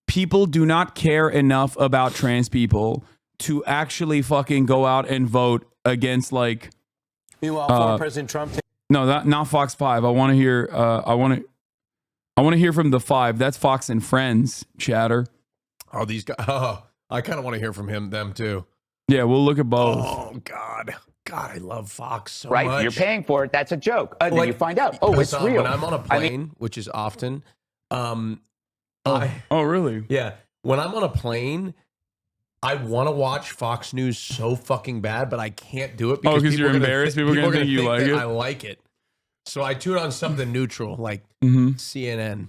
People do not care enough about trans people to actually fucking go out and vote against like. Meanwhile, former President Trump. No, not Fox 5. I want to hear. I want to hear from the 5. That's Fox and Friends chatter. Oh, these guys. Oh, I kind of want to hear from them too. Yeah, we'll look at both. Oh God, I love Fox so right? much. You're paying for it. That's a joke. Then you find out, oh, it's real. When I'm on a plane, which is often, really? Yeah. When I'm on a plane, I want to watch Fox News so fucking bad, but I can't do it because people you're are gonna embarrassed. People are gonna think you like that it. I like it, so I tune on something neutral like CNN.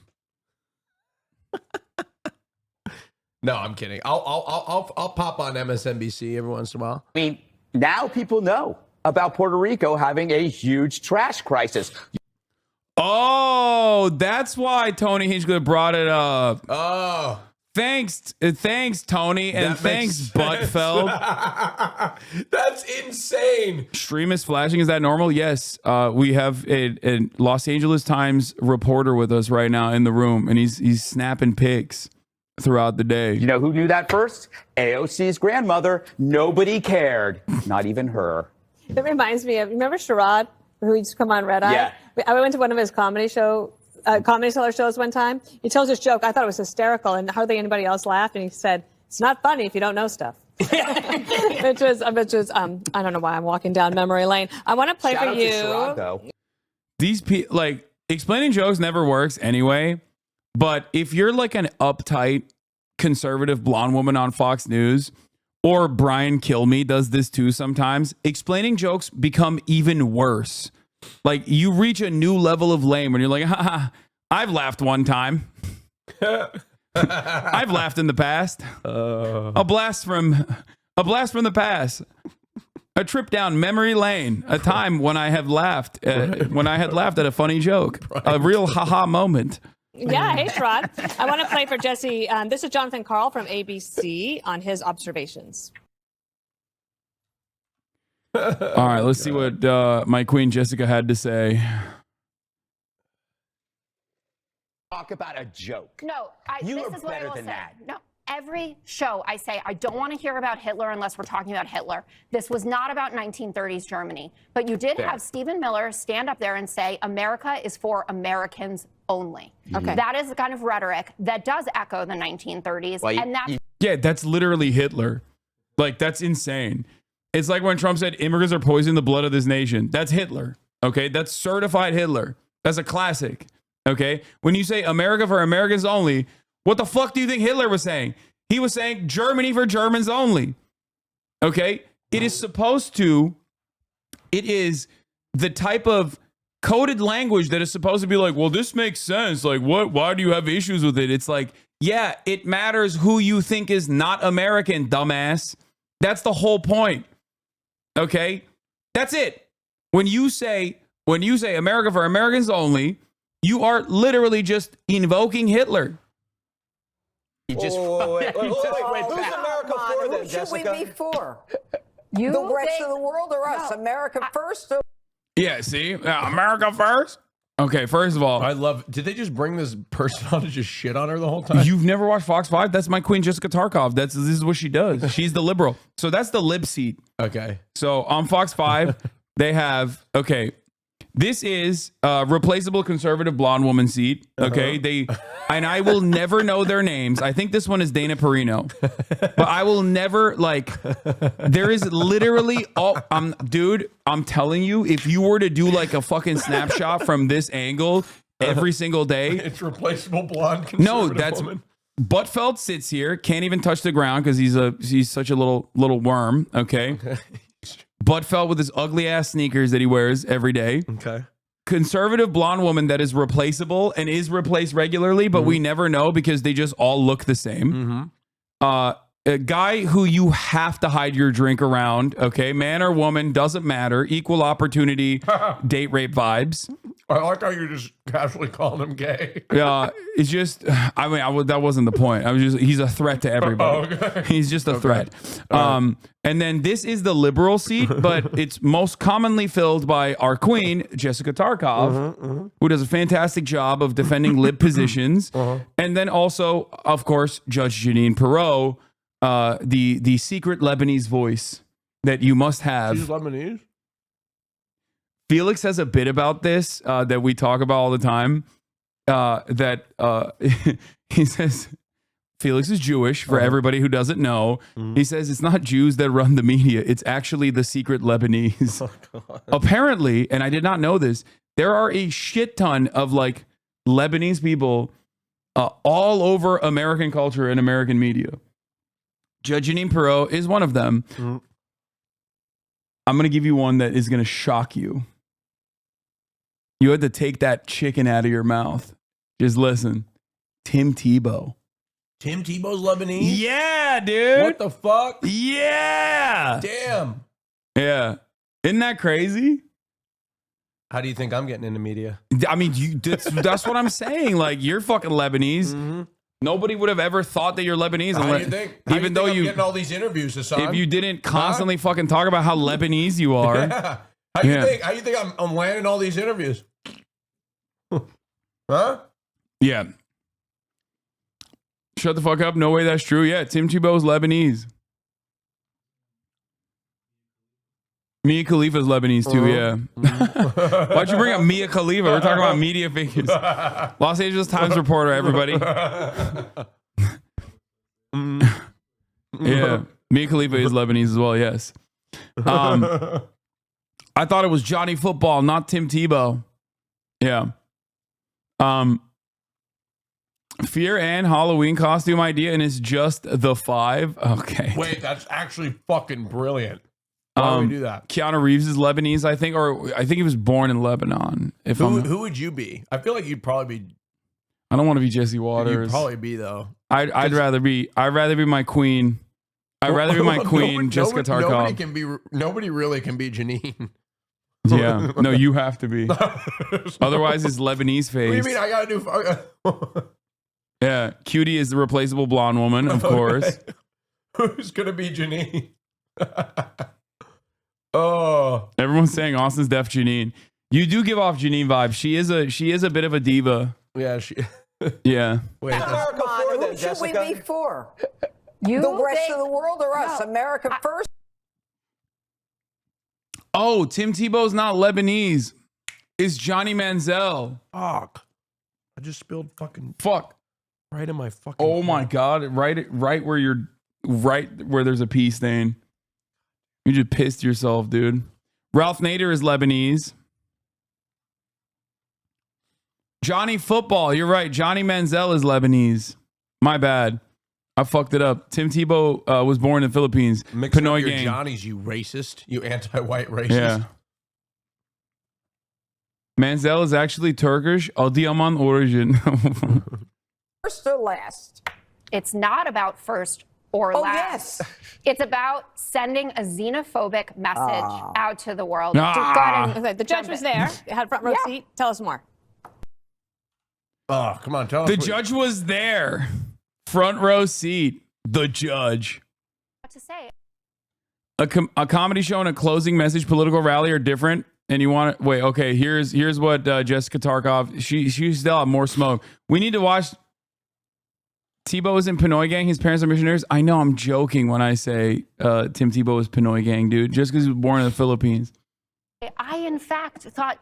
No, I'm kidding. I'll pop on MSNBC every once in a while. I mean, now people know about Puerto Rico having a huge trash crisis. Oh, that's why Tony Hinchcliffe brought it up. Oh, thanks, Tony, and That thanks, makes sense. Buttfeld. That's insane. Stream is flashing. Is that normal? Yes. We have a Los Angeles Times reporter with us right now in the room, and he's snapping pics throughout the day. You know who knew that first? AOC's grandmother. Nobody cared, not even her. It reminds me of, remember Sherrod, who used to come on Red Eye? Yeah. I went to one of his comedy seller shows one time. He tells this joke. I thought it was hysterical, and hardly anybody else laughed. And he said, "It's not funny if you don't know stuff." which was I don't know why I'm walking down memory lane. I want to play Shout for out you. to Sherrod, though. These people, like, explaining jokes never works anyway. But if you're like an uptight conservative blonde woman on Fox News, or Brian Kilmeade does this too sometimes, explaining jokes become even worse. Like, you reach a new level of lame when you're like, haha, I've laughed one time. I've laughed in the past. A blast from the past. A trip down memory lane. A time when I have laughed. When I had laughed at a funny joke. A real haha moment. Yeah, hey, Sherrod. I want to play for Jesse. This is Jonathan Karl from ABC on his observations. All right, let's see what my queen Jessica had to say. Talk about a joke. No, You this are is what I better will than say. that. No, every show I say I don't want to hear about Hitler unless we're talking about Hitler. This was not about 1930s Germany, but you did Fair. have Stephen Miller stand up there and say America is for Americans only. Okay. That is the kind of rhetoric that does echo the 1930s, Well, and that's Yeah, that's literally Hitler. Like, that's insane. It's like when Trump said immigrants are poisoning the blood of this nation. That's Hitler. Okay, that's certified Hitler. That's a classic. Okay, when you say America for Americans only, what the fuck do you think Hitler was saying? He was saying Germany for Germans only. Okay, it is the type of coded language that is supposed to be like, well, this makes sense. Like, what? Why do you have issues with it? It's like, yeah, it matters who you think is not American, dumbass. That's the whole point. Okay, that's it. When you say America for Americans only, You are literally just invoking Hitler. You just wait, went who's back. America for then, Who should we Jessica? be for? You The rest think- of the world or us? No. America first? Or Yeah, see? America first? Okay, first of all, I love. Did they just bring this person on to just shit on her the whole time? you've never watched Fox 5? That's my queen, Jessica Tarkov. This is what she does. She's the liberal. So that's the lib seat. Okay. So on Fox 5, they have, okay, this is a replaceable conservative blonde woman seat. Okay. And I will never know their names. I think this one is Dana Perino, but I will never there is literally dude, I'm telling you, if you were to do like a fucking snapshot from this angle every single day, It's replaceable blonde conservative no, that's woman. Buttfeld sits here, can't even touch the ground because he's such a little worm. Okay. Buttfeld with his ugly ass sneakers that he wears every day. Okay. Conservative blonde woman that is replaceable and is replaced regularly, but we never know because they just all look the same. A guy who you have to hide your drink around, okay, man or woman, doesn't matter, equal opportunity, date rape vibes. I like how you just casually called him gay. Yeah, it's just, I mean, that wasn't the point. He's a threat to everybody. Okay. He's just a threat. And then this is the liberal seat, but it's most commonly filled by our queen, Jessica Tarkov, who does a fantastic job of defending lib positions. And then also, of course, Judge Jeanine Pirro, the secret Lebanese voice that you must have. She's Lebanese? Felix has a bit about this that we talk about all the time. He says Felix is Jewish, for everybody who doesn't know. He says it's not Jews that run the media. It's actually the secret Lebanese. Apparently, and I did not know this, there are a shit ton of like Lebanese people all over American culture and American media. Judge Jeanine Pirro is one of them. I'm going to give you one that is going to shock you. You had to take that chicken out of your mouth. Just listen. Tim Tebow. Tim Tebow's Lebanese? Yeah, dude. What the fuck? Yeah. Damn. Yeah. Isn't that crazy? How do you think I'm getting into media? I mean, that's what I'm saying. Like, you're fucking Lebanese. Nobody would have ever thought that you're Lebanese. How do you think? How Even do you though think I'm you, getting all these interviews, Hasan? if you didn't constantly fucking talk about how Lebanese you are. Yeah. How do you think I'm landing all these interviews? Huh? Yeah. Shut the fuck up. No way that's true. Yeah, Tim Tebow's Lebanese. Mia Khalifa's Lebanese too, yeah. Why'd you bring up Mia Khalifa? We're talking about media figures. Los Angeles Times reporter, everybody. Yeah. Mia Khalifa is Lebanese as well, yes. I thought it was Johnny Football, not Tim Tebow. Yeah. Fear and Halloween costume idea, and it's just the 5. Okay. Wait, that's actually fucking brilliant. Why would we do that? Keanu Reeves is Lebanese, I think, or I think he was born in Lebanon. Who would you be? I feel like you'd probably be. I don't want to be Jesse Waters. You'd probably be though. I'd rather be my queen. I'd rather be my queen, Jessica Tarkov. Nobody really can be Janine. Yeah. No, you have to be. Otherwise, it's Lebanese face. What do you mean? I gotta do. Yeah. Cutie is the replaceable blonde woman, of course. Who's gonna be Janine? Oh. Everyone's saying Austin's deaf Janine. You do give off Janine vibes. She is a bit of a diva. Yeah, she. Yeah. Wait, America for then, Jessica? Who should we be for? The rest of the world or us? America first? Oh, Tim Tebow's not Lebanese. It's Johnny Manziel. Fuck. I just spilled fucking fuck right in my fucking. Oh my god! Right where there's a pee stain. You just pissed yourself, dude. Ralph Nader is Lebanese. Johnny Football, you're right. Johnny Manziel is Lebanese. My bad. I fucked it up. Tim Tebow was born in the Philippines. Mix up Pinoy your gang. Johnnies, you racist. You anti-white racist. Yeah. Manziel is actually Turkish, Adıyaman origin. First or last? It's not about first or Oh, last. yes. It's about sending a xenophobic message out to the world. Go ahead Ah. and- the judge was there. Had front row seat. Tell us more. Oh, come on, tell us. The judge was there. Front row seat. The judge. What to say? A comedy show and a closing message political rally are different. And you want to wait? Okay, here's what Jessica Tarkov. She still have more smoke. We need to watch. Tebow is in Pinoy Gang. His parents are missionaries. I know I'm joking when I say Tim Tebow is Pinoy Gang, dude. Just because he was born in the Philippines. I, in fact, thought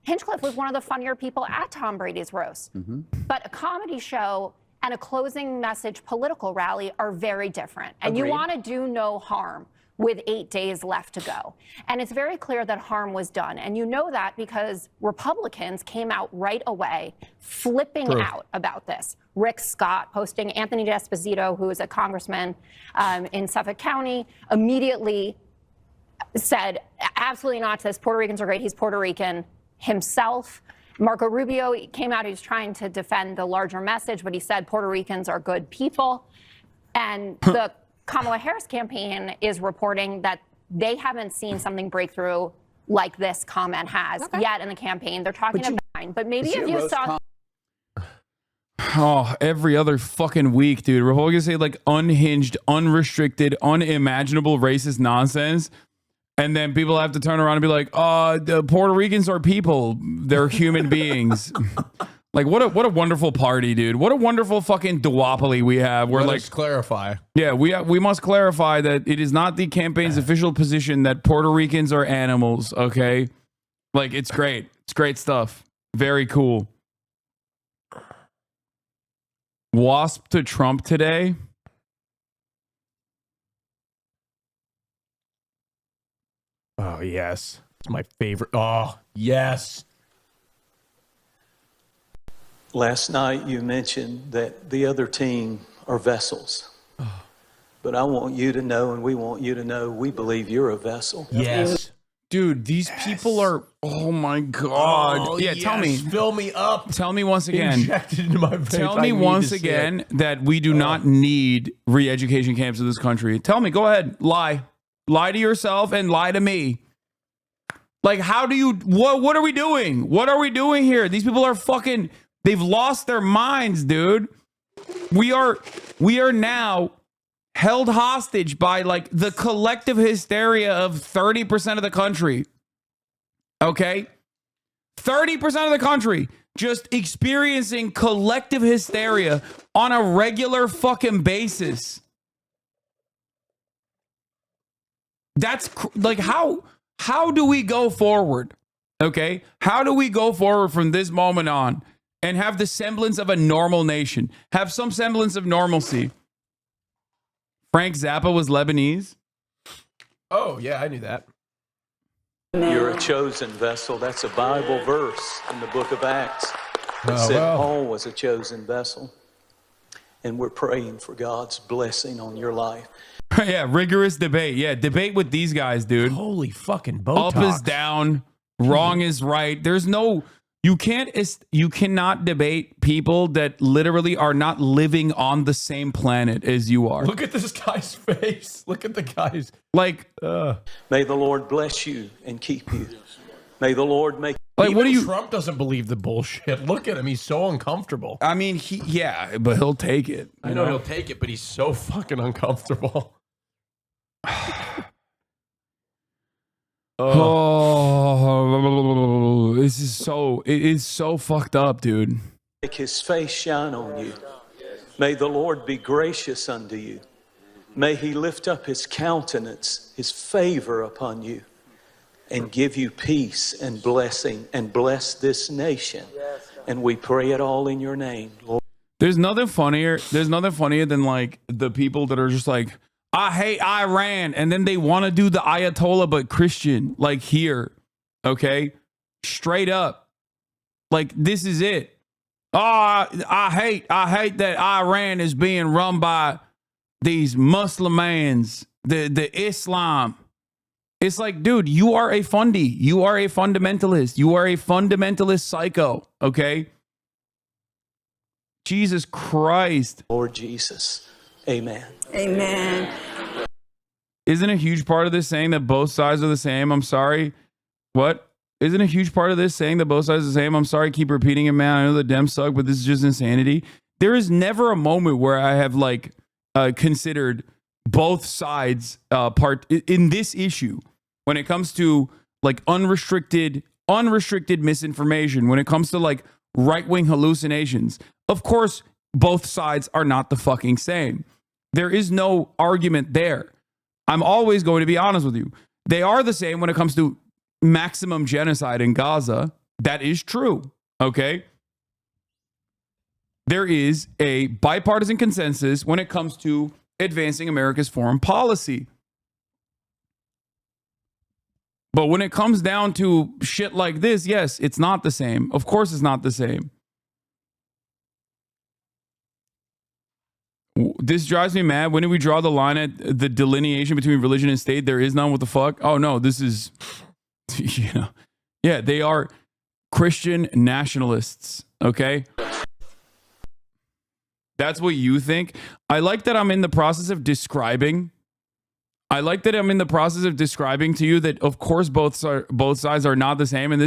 Hinchcliffe was one of the funnier people at Tom Brady's roast. But a comedy show and a closing message political rally are very different. And you want to do no harm with 8 days left to go. And it's very clear that harm was done. And you know that because Republicans came out right away flipping out about this. Rick Scott posting, Anthony D'Esposito, who is a congressman in Suffolk County, immediately said, absolutely not to this. Puerto Ricans are great. He's Puerto Rican himself. Marco Rubio came out. He was trying to defend the larger message, but he said Puerto Ricans are good people. And the Kamala Harris campaign is reporting that they haven't seen something break through like this comment has yet in the campaign. They're talking about, but maybe if you saw. Oh, every other fucking week, dude. Republicans say like unhinged, unrestricted, unimaginable racist nonsense. And then people have to turn around and be like, the Puerto Ricans are people. They're human beings. Like, what a wonderful party, dude. What a wonderful fucking duopoly we have. We're Let's clarify. Yeah, we must clarify that it is not the campaign's official position that Puerto Ricans are animals, okay? Like, it's great. It's great stuff. Very cool. Wasp to Trump today. Oh, yes. It's my favorite. Oh, yes. Last night you mentioned that the other team are vessels. But I want you to know, and we want you to know, we believe you're a vessel. Yes. Dude, these people are, oh my God. Oh, yeah, tell me. Fill me up. Tell me once again. Injected into my veins. Tell me once again that we do not need re-education camps in this country. Tell me, go ahead, lie. Lie to yourself and lie to me. Like, how do you, what are we doing? What are we doing here? These people are fucking, they've lost their minds, dude. We are now held hostage by like the collective hysteria of 30% of the country. Okay? 30% of the country just experiencing collective hysteria on a regular fucking basis. That's like, how do we go forward? Okay? How do we go forward from this moment on and have the semblance of a normal nation? Have some semblance of normalcy. Frank Zappa was Lebanese. Oh, yeah, I knew that. You're a chosen vessel. That's a Bible verse in the book of Acts. It said Paul was a chosen vessel. And we're praying for God's blessing on your life. Yeah, rigorous debate. Yeah, debate with these guys, dude. Holy fucking Botox. Up is down, wrong is right. There's no, you cannot debate people that literally are not living on the same planet as you are. Look at this guy's face. Look at the guy's. Like, may the Lord bless you and keep you. May the Lord make. Like, what do you? Trump doesn't believe the bullshit. Look at him. He's so uncomfortable. I mean, yeah, but he'll take it. I know he'll take it, but he's so fucking uncomfortable. Oh, this is so, it is so fucked up, dude. Make his face shine on you. May the Lord be gracious unto you. May he lift up his countenance, his favor upon you, and give you peace and blessing, and bless this nation. And we pray it all in your name, Lord. There's nothing funnier than like the people that are just like, I hate Iran, and then they want to do the Ayatollah but Christian, like here, okay? Straight up. Like, this is it. Oh, I hate that Iran is being run by these Muslimans, the Islam. It's like, dude, you are a fundy. You are a fundamentalist. You are a fundamentalist psycho, okay? Jesus Christ. Lord Jesus. Amen. Amen. Isn't a huge part of this saying that both sides are the same? I'm sorry. What? Isn't a huge part of this saying that both sides are the same? I'm sorry, I keep repeating it, man. I know the Dems suck, but this is just insanity. There is never a moment where I have like considered both sides part in this issue when it comes to like unrestricted misinformation, when it comes to like right-wing hallucinations. Of course, both sides are not the fucking same. There is no argument there. I'm always going to be honest with you. They are the same when it comes to maximum genocide in Gaza. That is true. Okay. There is a bipartisan consensus when it comes to advancing America's foreign policy. But when it comes down to shit like this, yes, it's not the same. Of course, it's not the same. This drives me mad. When do we draw the line at the delineation between religion and state? There is none. What the fuck? Oh, no, this is, you know, yeah, they are Christian nationalists. Okay. That's what you think. I like that I'm in the process of describing. I like that I'm in the process of describing to you that, of course, both sides are not the same. And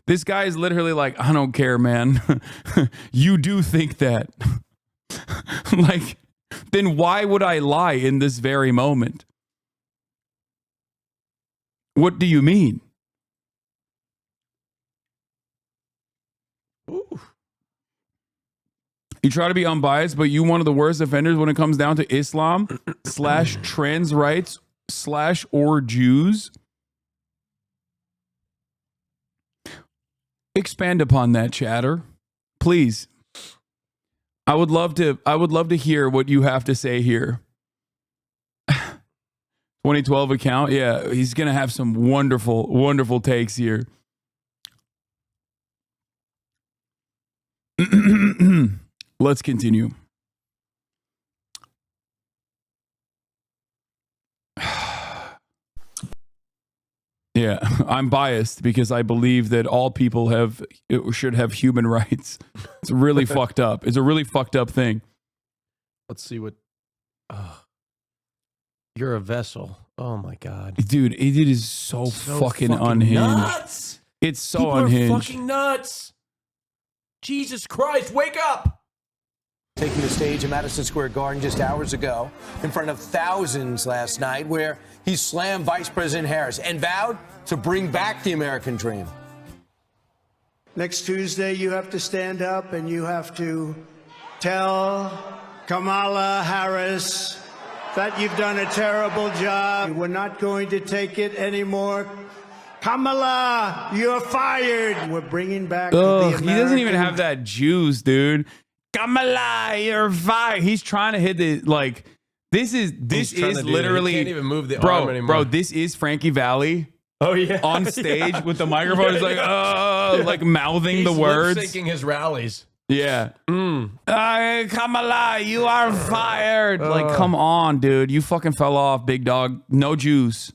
this guy is literally like, I don't care, man. You do think that. Like, then why would I lie in this very moment? What do you mean? Ooh. You try to be unbiased, but you one of the worst offenders when it comes down to Islam / trans rights / or Jews. Expand upon that, chatter, please. I would love to hear what you have to say here. 2012 account, yeah, he's gonna have some wonderful takes here. Let's continue. Yeah, I'm biased because I believe that all people should have human rights. It's really fucked up. It's a really fucked up thing. Let's see what. You're a vessel. Oh my god, dude! It is so fucking unhinged. Nuts. It's so People unhinged. Are fucking nuts. Jesus Christ, wake up! Taking the stage in Madison Square Garden just hours ago in front of thousands last night, where he slammed Vice President Harris and vowed to bring back the American dream. Next Tuesday, you have to stand up and you have to tell Kamala Harris that you've done a terrible job. We're not going to take it anymore. Kamala, you're fired. We're bringing back the American. He doesn't even have that juice, dude. Kamala, you're fired. He's trying to hit the like. This is literally. He can't even move the arm anymore. Bro, this is Frankie Valli. Oh yeah, on stage with the microphone. He's like, like mouthing the words. He's lip-syncing his rallies. Yeah. Kamala, you are fired. Like, come on, dude. You fucking fell off, big dog. No juice.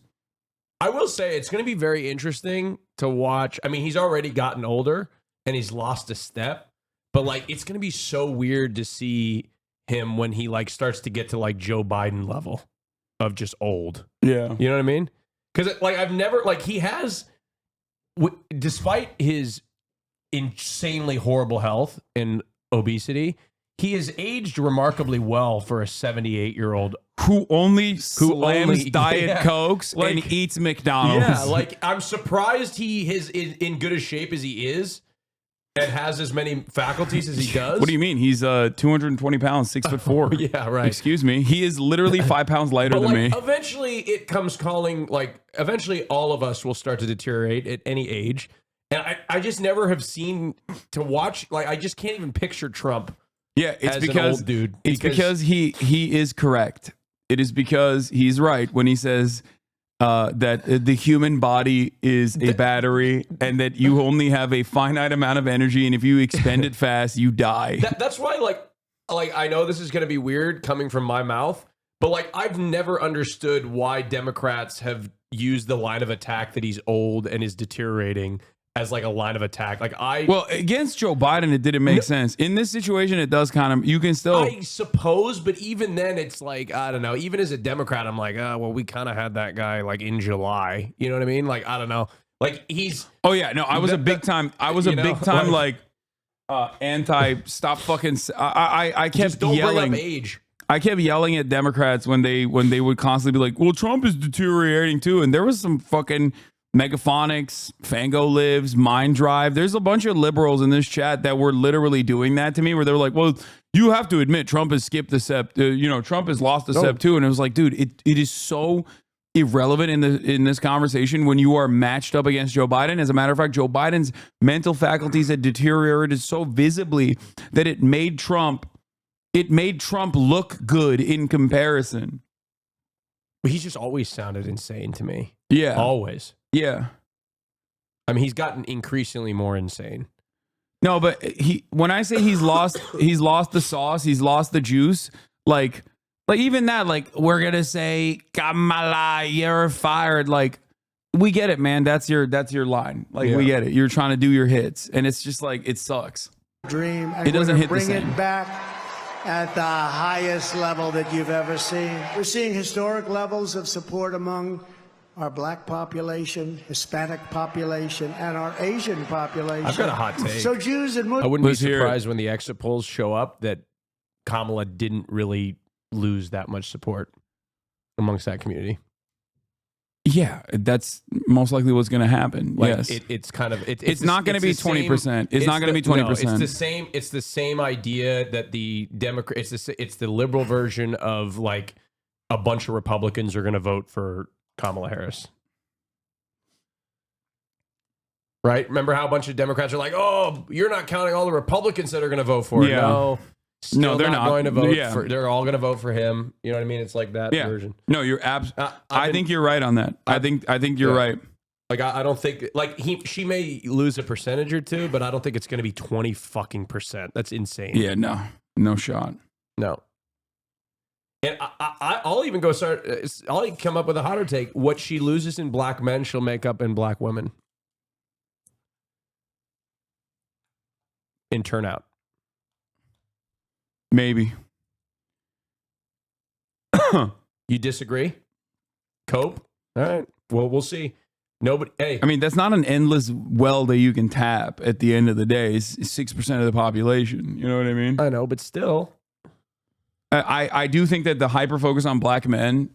I will say it's going to be very interesting to watch. I mean, he's already gotten older and he's lost a step, but like, it's going to be so weird to see him when he like starts to get to like Joe Biden level of just old. Yeah. You know what I mean? Because like, I've never, like, he has, despite his insanely horrible health and obesity, he has aged remarkably well for a 78-year-old who only slams Diet Cokes and eats McDonald's. Yeah, like, I'm surprised he is in good a shape as he is and has as many faculties as he does. What do you mean? He's 220 pounds, 6'4". Yeah, right. Excuse me. He is literally 5 pounds lighter than me. Eventually, it comes calling. Like, eventually, all of us will start to deteriorate at any age. And I just never have seen to watch. Like, I just can't even picture Trump. Yeah, it's as because an old dude. It's because he is correct. It is because he's right when he says that the human body is a battery and that you only have a finite amount of energy, and if you expend it fast, you die. That's why, like I know this is going to be weird coming from my mouth, but like, I've never understood why Democrats have used the line of attack that he's old and is deteriorating as like a line of attack. Like, well, against Joe Biden, it didn't make sense. In this situation, it does kind of, you can still, I suppose, but even then it's like, I don't know, even as a Democrat, I'm like, well, we kind of had that guy like in July, you know what I mean? Like, I don't know. Like he's. Oh yeah, no, I was a big time. I was a big time like anti. Stop fucking. I kept don't yelling. bring up age. I kept yelling at Democrats when they would constantly be like, "Well, Trump is deteriorating too," and there was some fucking Megaphonics, Fango Lives, Mind Drive. There's a bunch of liberals in this chat that were literally doing that to me, where they were like, "Well, you have to admit Trump has skipped the step. Trump has lost the step too," and it was like, dude, it is so irrelevant in this conversation when you are matched up against Joe Biden. As a matter of fact, Joe Biden's mental faculties had deteriorated so visibly that it made Trump look good in comparison. But he's just always sounded insane to me. Yeah. Always. Yeah. I mean, he's gotten increasingly more insane. No, but when I say he's lost the sauce, he's lost the juice, like even that, like, we're gonna say, Kamala, you're fired. Like, we get it, man. That's your line. Like, we get it. You're trying to do your hits. And it's just like, it sucks. Dream. And It doesn't hit the bring same. it back at the highest level that you've ever seen. We're seeing historic levels of support among our black population, Hispanic population, and our Asian population. I've got a hot take. So Jews and I Muslims. wouldn't be surprised when the exit polls show up that Kamala didn't really lose that much support amongst that community. Yeah, that's most likely what's going to happen. Like, yes, it's kind of it's not going to be 20%. It's not going to be 20%. It's the same. It's the same idea that the Democrat. It's the liberal version of like a bunch of Republicans are going to vote for Kamala Harris. Right? Remember how a bunch of Democrats are like, "Oh, you're not counting all the Republicans that are going to vote for it." Yeah. No. Still No, they're not. going to vote Yeah. for. They're all going to vote for him. You know what I mean? It's like that Yeah. version. No, you're I think you're right on that. I think you're right. Like I don't think like she may lose a percentage or two, but I don't think it's going to be 20%. That's insane. Yeah, no shot. No. And I'll even go I'll even come up with a hotter take. What she loses in black men, she'll make up in black women. In turnout. Maybe. You disagree? Cope? All right. Well, we'll see. Nobody. Hey, I mean, that's not an endless well that you can tap at the end of the day. It's 6% of the population. You know what I mean? I know, but still. I do think that the hyper focus on black men,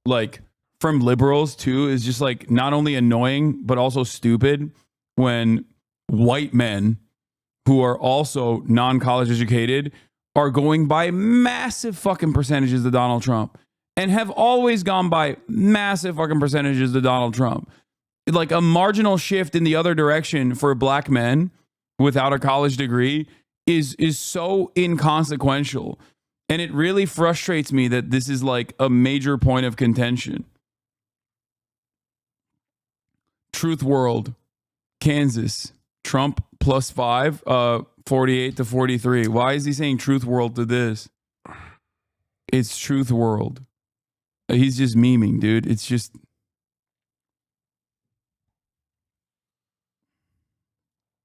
like from liberals too, is just like not only annoying, but also stupid when white men who are also non-college educated are going by massive fucking percentages to Donald Trump and have always gone by massive fucking percentages to Donald Trump. Like a marginal shift in the other direction for black men without a college degree is so inconsequential. And it really frustrates me that this is like a major point of contention. Truth World, Kansas, Trump +5, 48 to 43. Why is he saying Truth World to this? It's Truth World. He's just memeing, dude. It's just.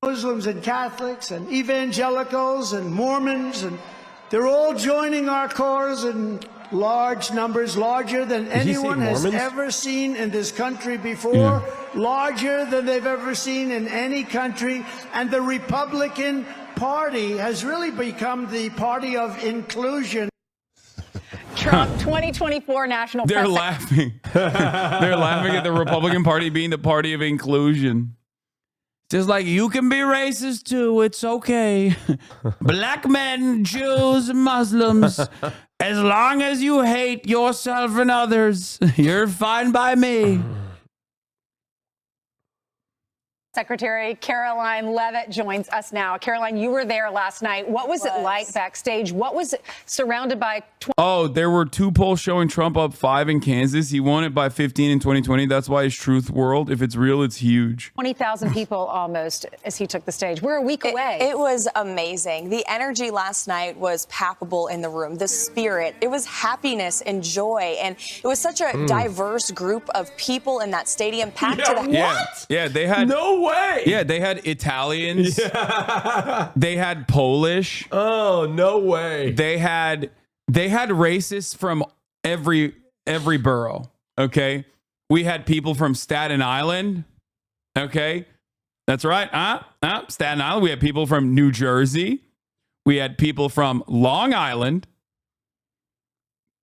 Muslims and Catholics and evangelicals and Mormons, and they're all joining our cause in large numbers, larger than anyone has ever seen in this country before, larger than they've ever seen in any country. And the Republican Party has really become the party of inclusion. Trump 2024 national They're president. laughing. They're laughing at the Republican Party being the party of inclusion. Just like, you can be racist too. It's okay. Black men, Jews, Muslims. As long as you hate yourself and others, you're fine by me. Secretary Caroline Leavitt joins us now. Caroline, you were there last night. What was it like backstage? What was it surrounded by? Oh, there were 2 polls showing Trump up 5 in Kansas. He won it by 15 in 2020. That's why it's Truth World. If it's real, it's huge. 20,000 people almost as he took the stage. We're a week away. It was amazing. The energy last night was palpable in the room. The spirit, it was happiness and joy. And it was such a diverse group of people in that stadium packed to the Yeah, they had no way. Yeah, they had Italians. Yeah. They had Polish. Oh, no way. They had racists from every borough. Okay. We had people from Staten Island. Okay. That's right. Staten Island. We had people from New Jersey. We had people from Long Island.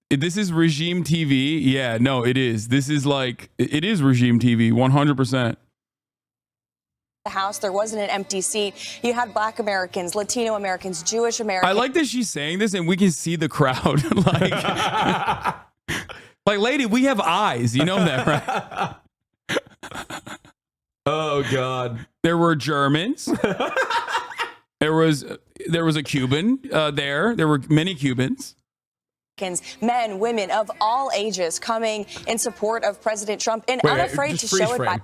This is regime TV. Yeah, no, it is. This is like, it is regime TV, 100%. The House, there wasn't an empty seat. You had Black Americans, Latino Americans, Jewish Americans. I like that she's saying this and we can see the crowd. like, lady, we have eyes. You know that, right? Oh, God. There were Germans. There was a Cuban there. There were many Cubans. Men, women of all ages coming in support of President Trump and unafraid to show it by.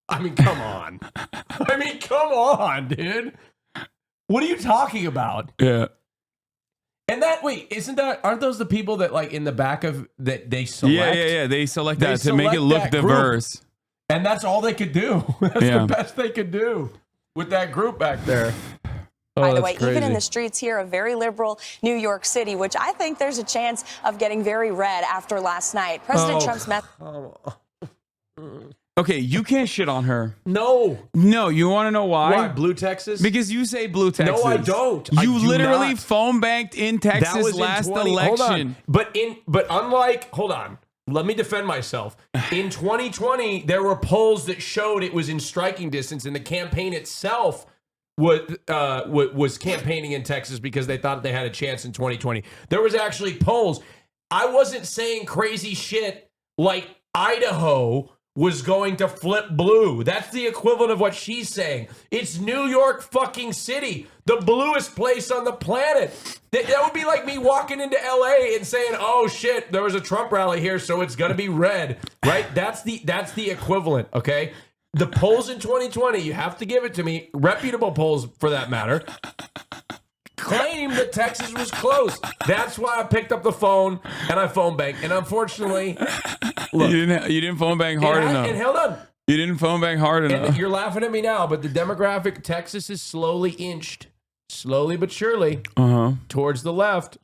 I mean, come on. Come on, dude. What are you talking about? Yeah. And aren't those the people that like in the back of that they select? Yeah. They select that to make it look diverse. And that's all they could do. That's the best they could do with that group back there. By the way, even in the streets here of very liberal New York City, which I think there's a chance of getting very red after last night. President Trump's message. Okay, you can't shit on her. No, you want to know why? Why? Blue Texas? Because you say Blue Texas. No, I don't. You I do literally not. phone banked in Texas last election. Hold on. Let me defend myself. In 2020, there were polls that showed it was in striking distance, and the campaign itself was campaigning in Texas because they thought they had a chance in 2020. There was actually polls. I wasn't saying crazy shit like Idaho was going to flip blue. That's the equivalent of what she's saying. It's New York fucking City, the bluest place on the planet. That would be like me walking into LA and saying, "Oh shit, there was a Trump rally here, so it's gonna be red." Right? That's the equivalent, okay? The polls in 2020, you have to give it to me, reputable polls for that matter, claim that Texas was close. That's why I picked up the phone and I phone banked. And unfortunately, look, you didn't phone bank hard enough. And hold on. You didn't phone bank hard enough. And you're laughing at me now, but the demographic, Texas is slowly inched, slowly but surely, towards the left.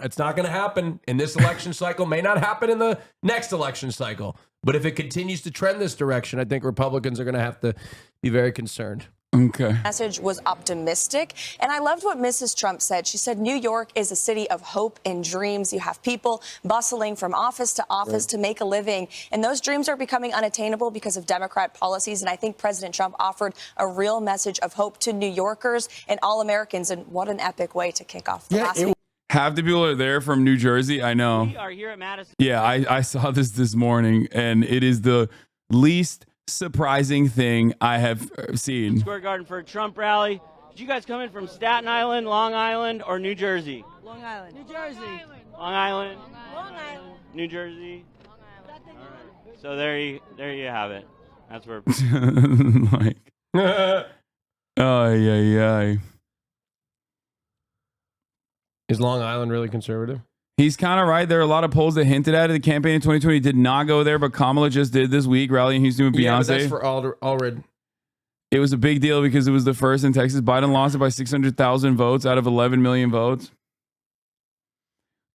It's not going to happen in this election cycle, may not happen in the next election cycle. But if it continues to trend this direction, I think Republicans are going to have to be very concerned. Okay. Message was optimistic. And I loved what Mrs. Trump said. She said, New York is a city of hope and dreams. You have people bustling from office to office to make a living. And those dreams are becoming unattainable because of Democrat policies. And I think President Trump offered a real message of hope to New Yorkers and all Americans. And what an epic way to kick off the last week. Half the people are there from New Jersey. I know. We are here at Madison. Yeah, I saw this morning, and it is the least surprising thing I have seen. Square Garden for a Trump rally. Did you guys come in from Staten Island, Long Island, or New Jersey? Long Island. New Jersey. Long Island. Long Island. New Jersey. Long Island. All right. So there you have it. That's where. Yeah. Is Long Island really conservative? He's kind of right. There are a lot of polls that hinted at it. The campaign in 2020 did not go there, but Kamala just did this week, rallying in Houston with Beyonce. Yeah, but that's for Allred. It was a big deal because it was the first in Texas. Biden lost it by 600,000 votes out of 11 million votes.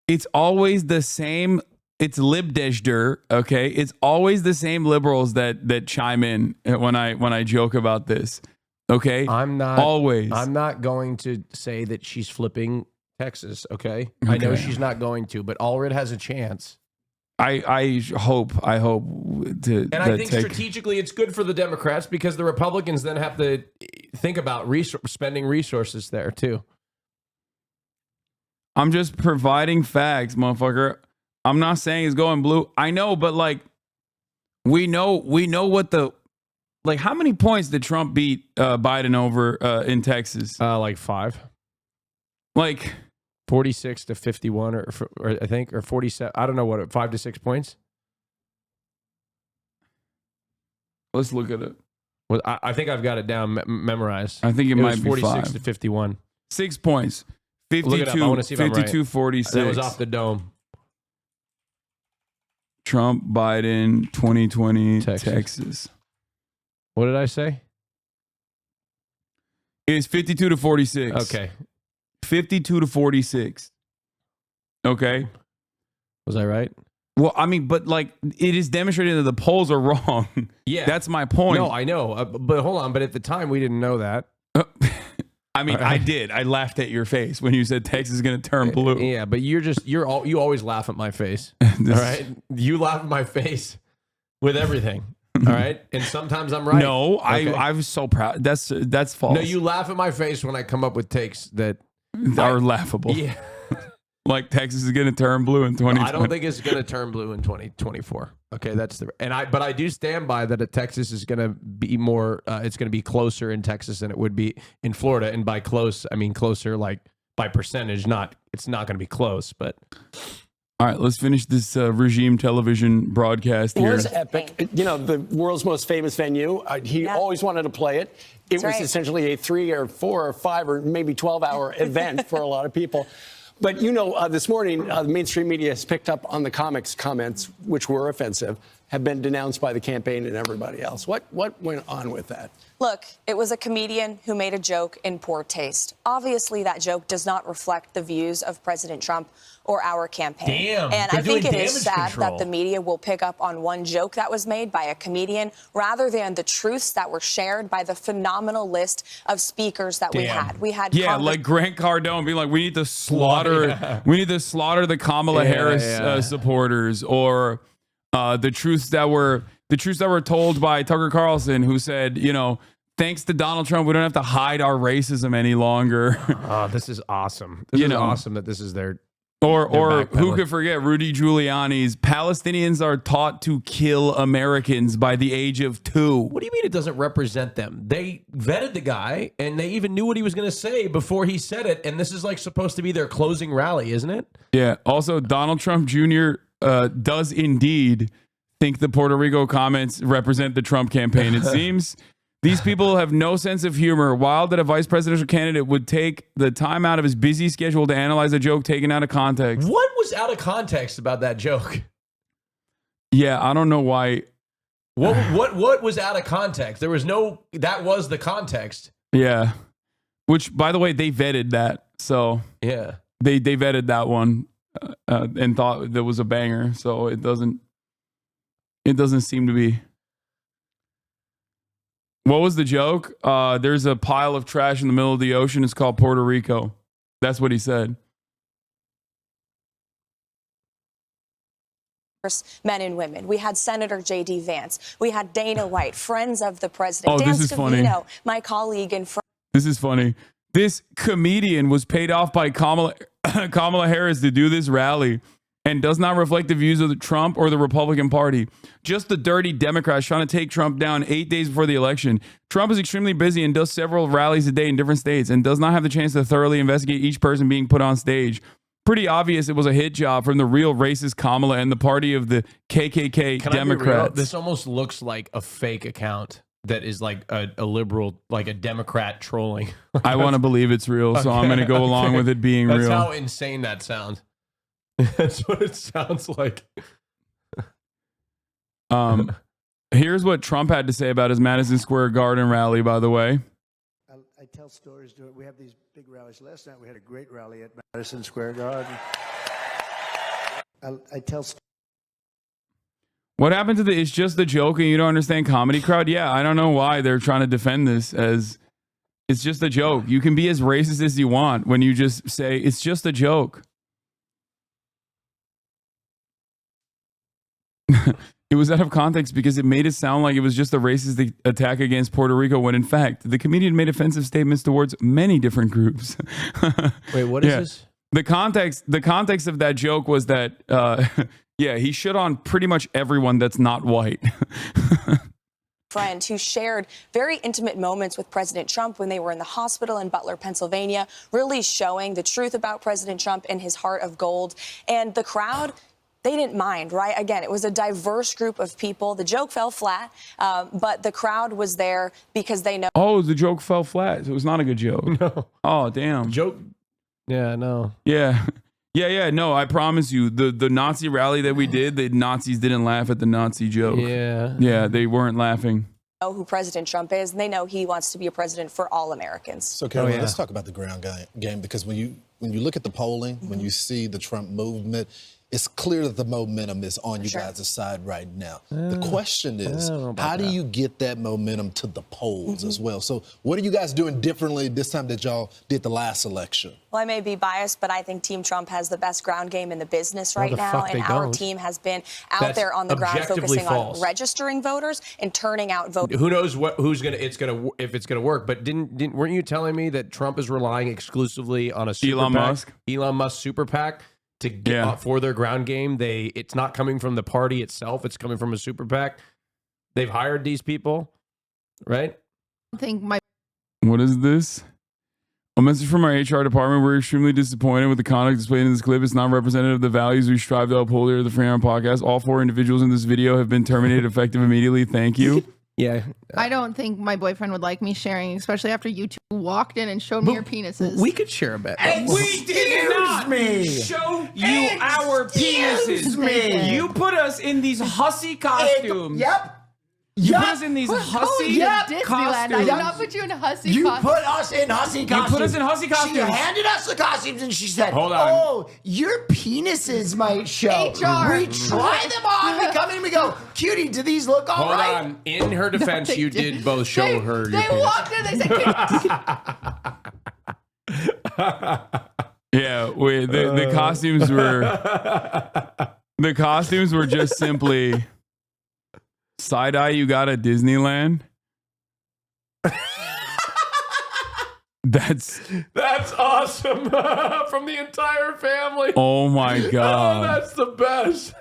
It's always the same. It's libdeshder, okay? It's always the same liberals that chime in when I joke about this, okay? I'm not going to say that she's flipping Texas, okay? I know she's not going to, but Allred has a chance. I hope to. And I think strategically it's good for the Democrats because the Republicans then have to think about spending resources there too. I'm just providing facts, motherfucker. I'm not saying it's going blue. I know, but like we know what the how many points did Trump beat Biden over in Texas? Like 5. Like 46 to 51 or I think, or 47. I don't know what, 5 to 6 points. Let's look at it. Well, I think I've got it down memorized. I think it might be 46 5. to 51. 6 points. 52, Look it up. I want to see if I'm right. 52, 46. That was off the dome. Trump, Biden, 2020, Texas. What did I say? It's 52 to 46. Okay. 52 to 46. Okay. Was I right? Well, I mean, but like it is demonstrated that the polls are wrong. Yeah. That's my point. No, I know. But hold on. But at the time, we didn't know that. I mean, I did. I laughed at your face when you said Texas is going to turn blue. Yeah, but you always laugh at my face. All right? You laugh at my face with everything. All right? And sometimes I'm right. No, Okay? I was so proud. That's false. No, you laugh at my face when I come up with takes that are laughable. Yeah. Like Texas is going to turn blue in 2020. I don't think it's going to turn blue in 2024. Okay, but I do stand by that. Texas is going to be more. It's going to be closer in Texas than it would be in Florida, and by close, I mean closer like by percentage. It's not going to be close, but. All right, let's finish this regime television broadcast It here. was epic. You know, the world's most famous venue. He always wanted to play it. It was essentially a 3 or 4 or 5 or maybe 12-hour event for a lot of people. But, you know, this morning, the mainstream media has picked up on the comics comments, which were offensive, have been denounced by the campaign and everybody else. What went on with that? Look, it was a comedian who made a joke in poor taste. Obviously, that joke does not reflect the views of President Trump or our campaign. Damn, and they're I think doing it is damage sad control. that the media will pick up on one joke that was made by a comedian rather than the truths that were shared by the phenomenal list of speakers that we had. We had like Grant Cardone being like, we need to slaughter the Kamala Harris supporters, or the truths that were told by Tucker Carlson, who said, you know, thanks to Donald Trump, we don't have to hide our racism any longer. Oh, this is awesome. This is awesome that this is their. Or backpedaling. who could forget Rudy Giuliani's Palestinians are taught to kill Americans by the age of 2. What do you mean it doesn't represent them? They vetted the guy and they even knew what he was going to say before he said it. And this is like supposed to be their closing rally, isn't it? Yeah. Also, Donald Trump Jr. Does indeed think the Puerto Rico comments represent the Trump campaign. It seems these people have no sense of humor. Wild that a vice presidential candidate would take the time out of his busy schedule to analyze a joke taken out of context. What was out of context about that joke? Yeah, I don't know why. What was out of context? There was no. That was the context. Yeah. Which, by the way, they vetted that. So yeah, they vetted that one and thought that was a banger. So it doesn't seem to be. What was the joke? There's a pile of trash in the middle of the ocean. It's called Puerto Rico. That's what he said. Men and women. We had Senator J.D. Vance. We had Dana White, friends of the president. Oh, Dan this is funny. Scavino, my colleague and friend. This is funny. This comedian was paid off by Kamala Harris to do this rally and does not reflect the views of the Trump or the Republican Party. Just the dirty Democrats trying to take Trump down 8 days before the election. Trump is extremely busy and does several rallies a day in different states and does not have the chance to thoroughly investigate each person being put on stage. Pretty obvious it was a hit job from the real racist Kamala and the party of the KKK Can I be real? Democrats. This almost looks like a fake account that is like a liberal, like a Democrat trolling. I want to believe it's real, so I'm going to go along with it being That's real. how insane that sounds. That's what it sounds like. Here's what Trump had to say about his Madison Square Garden rally, by the way. I tell stories. We have these big rallies. Last night we had a great rally at Madison Square Garden. I tell stories. What happened to the it's just a joke and you don't understand comedy crowd? Yeah, I don't know why they're trying to defend this as it's just a joke. You can be as racist as you want when you just say it's just a joke. It was out of context because it made it sound like it was just a racist attack against Puerto Rico when in fact the comedian made offensive statements towards many different groups. Wait, what is this? The context of that joke was that yeah, he shit on pretty much everyone that's not white. Friend who shared very intimate moments with President Trump when they were in the hospital in Butler, Pennsylvania, really showing the truth about President Trump and his heart of gold. And the crowd, they didn't mind, right? Again, it was a diverse group of people. The joke fell flat, but the crowd was there because they know. Oh, the joke fell flat. So it was not a good joke. No. Oh, damn. Joke. Yeah, no. Yeah. Yeah. No, I promise you, the Nazi rally that we did, the Nazis didn't laugh at the Nazi joke. Yeah. Yeah, they weren't laughing. Know who President Trump is, and they know he wants to be a president for all Americans. So, Caroline, let's talk about the ground game, because when you look at the polling, when you see the Trump movement, it's clear that the momentum is on you guys' side right now. The question is, how do you get that momentum to the polls as well? So what are you guys doing differently this time that y'all did the last election? Well, I may be biased, but I think Team Trump has the best ground game in the business right now. And our team has been out there on the ground focusing on registering voters and turning out voters. Who knows if it's gonna work? But weren't you telling me that Trump is relying exclusively on a super PAC, Elon Musk super PAC to get for their ground game? It's not coming from the party itself; it's coming from a super PAC. They've hired these people, right? I think What is this? A message from our HR department. We're extremely disappointed with the conduct displayed in this clip. It's not representative of the values we strive to uphold here at the Freedom Podcast. All 4 individuals in this video have been terminated effective immediately. Thank you. Yeah. I don't think my boyfriend would like me sharing, especially after you two walked in and showed me your penises. We could share a bit. We did not show you our penises. You put us in these hussy costumes. You put us in these hussy costumes. I did not put you in a hussy You costume. put us in hussy costumes. You put us in hussy costumes. She handed us the costumes and she said, Hold on. "Oh, your penises might show." HR. We try them on. We come in and we go, "Cutie, do these look all Hold right?" on. In her defense, you did both show her your They penis. walked in. They said, Yeah, the costumes were just simply side eye. You got at Disneyland. That's awesome from the entire family. Oh my God. That's the best.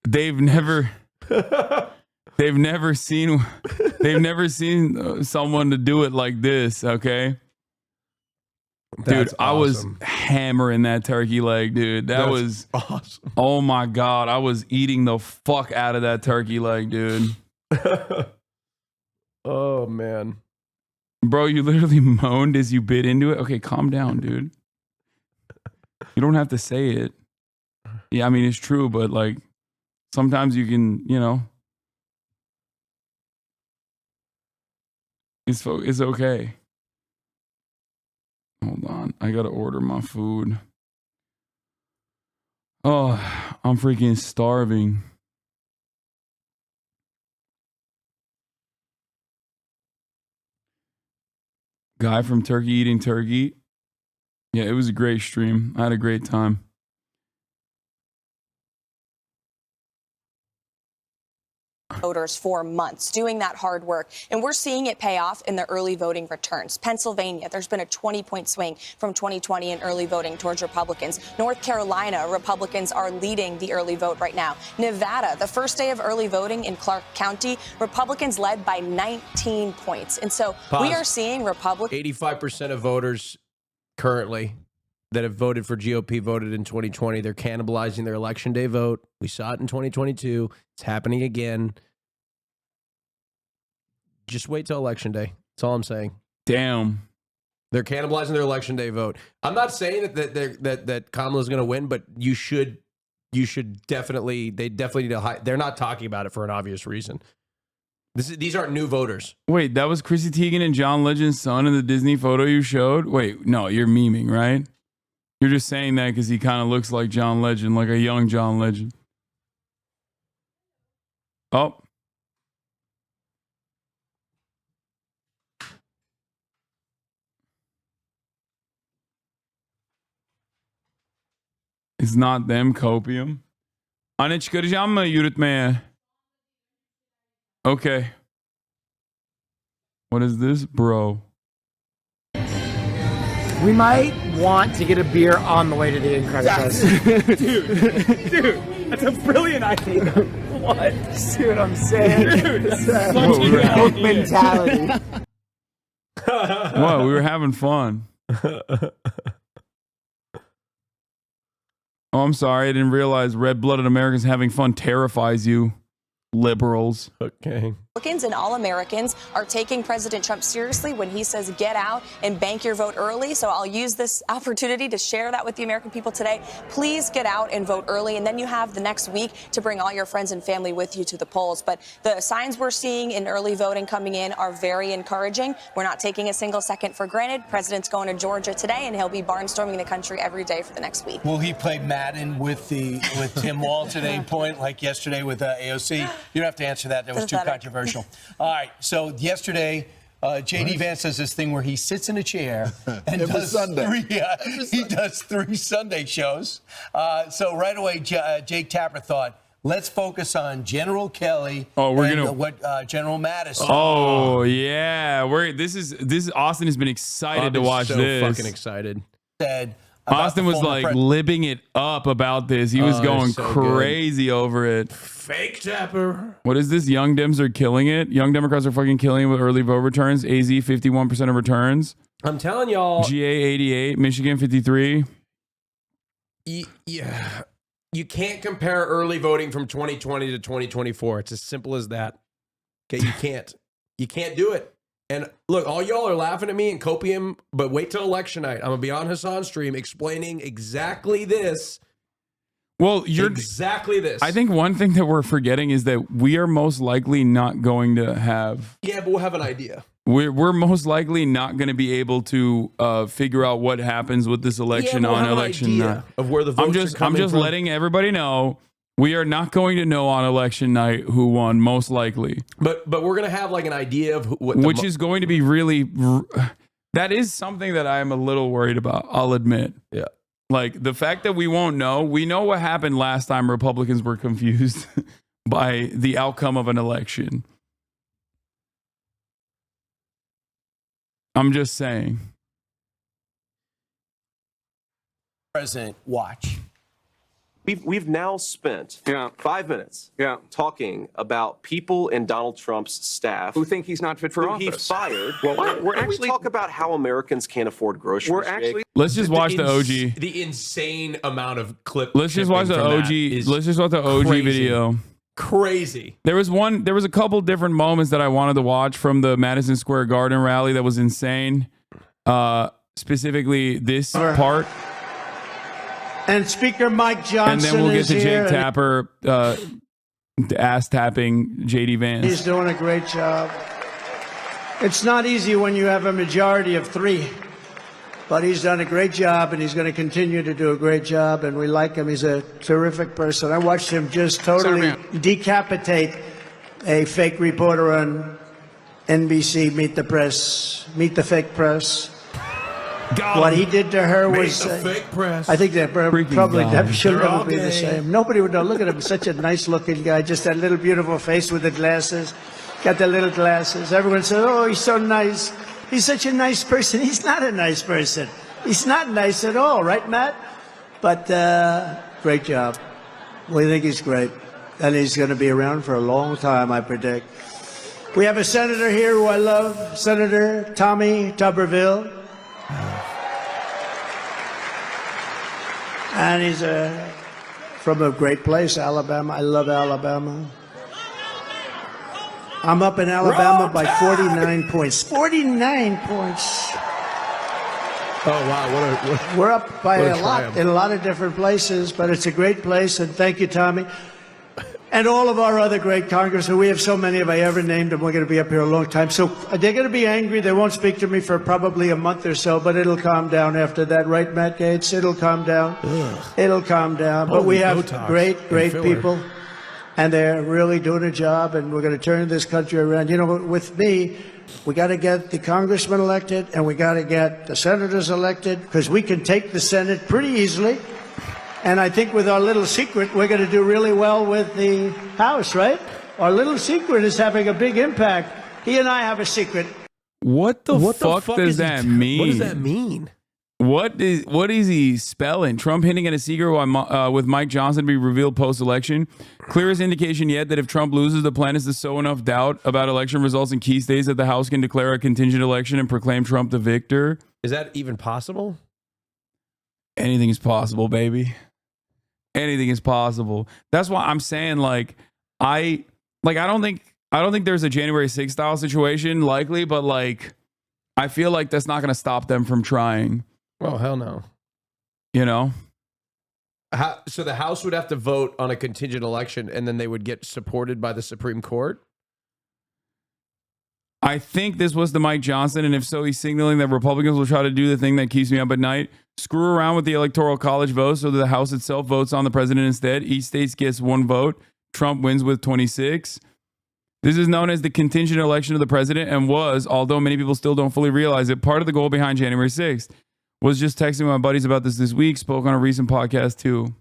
They've never seen someone to do it like this. Okay. That's dude, I was awesome. hammering that turkey leg, dude. That That's was awesome. Oh my God. I was eating the fuck out of that turkey leg, dude. Oh man. Bro, you literally moaned as you bit into it. Okay, calm down, dude. You don't have to say it. Yeah, I mean, it's true, but like sometimes you can, it's okay. Hold on. I got to order my food. Oh, I'm freaking starving. Guy from Turkey Eating Turkey. Yeah, it was a great stream. I had a great time. Voters for months doing that hard work, and we're seeing it pay off in the early voting returns. Pennsylvania, there's been a 20-point swing from 2020 in early voting towards Republicans. North Carolina, Republicans are leading the early vote right now. Nevada, the first day of early voting in Clark County, Republicans led by 19 points. And so we are seeing Republicans. 85% of voters currently that have voted for GOP voted in 2020. They're cannibalizing their election day vote. We saw it in 2022. It's happening again. Just wait till election day. That's all I'm saying. Damn. They're cannibalizing their election day vote. I'm not saying that Kamala's going to win, but you should definitely, they definitely need to hide. They're not talking about it for an obvious reason. These aren't new voters. Wait, that was Chrissy Teigen and John Legend's son in the Disney photo you showed? Wait, no, you're memeing, right? You're just saying that because he kind of looks like John Legend, like a young John Legend. Oh. It's not them, copium. Anne çıkaracağım mı yürütmeye? Okay. What is this, bro? We might want to get a beer on the way to the Incredibles. Dude, that's a brilliant idea. What? See what I'm saying? Dude, It's such a Coke good mentality. What? We were having fun. Oh, I'm sorry. I didn't realize red-blooded Americans having fun terrifies you, liberals. Okay. Republicans and all Americans are taking President Trump seriously when he says get out and bank your vote early. So I'll use this opportunity to share that with the American people today. Please get out and vote early, and then you have the next week to bring all your friends and family with you to the polls. But the signs we're seeing in early voting coming in are very encouraging. We're not taking a single second for granted. President's going to Georgia today, and he'll be barnstorming the country every day for the next week. Will he play Madden with Tim Walz at any point, like yesterday with AOC? You don't have to answer that. That was too controversial. All right. So yesterday, J.D. Vance does this thing where he sits in a chair and does he does 3 Sunday shows. So right away, Jake Tapper thought, let's focus on General Kelly. Oh, we're and gonna what General Madison. Oh yeah, this is Austin has been excited to watch this. Fucking excited. Said. Austin was like libbing it up about this. He was going so crazy over it. Fake Tapper. What is this? Young Dems are killing it. Young Democrats are fucking killing it with early vote returns. AZ 51% of returns. I'm telling y'all. GA 88. Michigan 53. Yeah. You can't compare early voting from 2020 to 2024. It's as simple as that. Okay, you can't. You can't do it. And look, all y'all are laughing at me and copium, but wait till election night. I'm going to be on Hasan's stream explaining exactly this. Well, exactly this. I think one thing that we're forgetting is that we are most likely not going to have. Yeah, but we'll have an idea. We're most likely not going to be able to figure out what happens with this election we'll on have an election idea night. of where the votes are I'm coming just from. letting everybody know. We are not going to know on election night who won, most likely. But we're going to have like an idea of what which is going to be really. That is something that I am a little worried about, I'll admit. Yeah. Like the fact that we won't know. We know what happened last time Republicans were confused by the outcome of an election. I'm just saying. President, watch. We've now spent 5 minutes talking about people in Donald Trump's staff who think he's not fit for office. He fired. Well, we're actually we talk about how Americans can't afford groceries. We're actually. Let's just watch the OG. The insane amount of clip. Let's just watch the OG. Let's just watch the OG video. Crazy. There was a couple different moments that I wanted to watch from the Madison Square Garden rally that was insane. Specifically this part. And Speaker Mike Johnson and then we'll get is to here. Jake Tapper ass tapping J.D. Vance. He's doing a great job. It's not easy when you have a majority of 3, but he's done a great job, and he's going to continue to do a great job, and we like him. He's a terrific person. I watched him just totally decapitate a fake reporter on NBC, Meet the Fake Press. What he did to her was, fake press. I think that probably should never be the same. Nobody would know. Look at him, such a nice-looking guy, just that little beautiful face with the glasses. Got the little glasses. Everyone says, "Oh, he's so nice. He's such a nice person." He's not a nice person. He's not nice at all, right, Matt? But great job. We think he's great, and he's going to be around for a long time, I predict. We have a senator here who I love, Senator Tommy Tuberville. And he's from a great place, Alabama. I love Alabama. I'm up in Alabama by 49 points. 49 points. Oh, wow. We're up by a lot triumph. in a lot of different places, but it's a great place. And thank you, Tommy. And all of our other great congressmen. We have so many, if I ever named them, we're going to be up here a long time. So they're going to be angry. They won't speak to me for probably a month or so, but it'll calm down after that. Right, Matt Gaetz? It'll calm down. It'll calm down. But we have great people, and they're really doing a job, and we're going to turn this country around. You know, with me, we got to get the congressmen elected, and we got to get the senators elected, because we can take the Senate pretty easily. And I think with our little secret, we're going to do really well with the House, right? Our little secret is having a big impact. He and I have a secret. What the fuck does that mean? What does that mean? What is he spelling? Trump hinting at a secret with Mike Johnson to be revealed post-election. Clearest indication yet that if Trump loses, the plan is to sow enough doubt about election results in key states that the House can declare a contingent election and proclaim Trump the victor. Is that even possible? Anything is possible, baby. Anything is possible. That's why I'm saying, I don't think I don't think there's a January 6th style situation likely, but like, I feel like that's not going to stop them from trying. Oh, hell no. You know? So the House would have to vote on a contingent election and then they would get supported by the Supreme Court? I think this was the Mike Johnson, and if so, he's signaling that Republicans will try to do the thing that keeps me up at night. Screw around with the Electoral College vote so that the House itself votes on the president instead. Each state gets 1 vote. Trump wins with 26. This is known as the contingent election of the president and was, although many people still don't fully realize it, part of the goal behind January 6th. Was just texting my buddies about this week, spoke on a recent podcast too.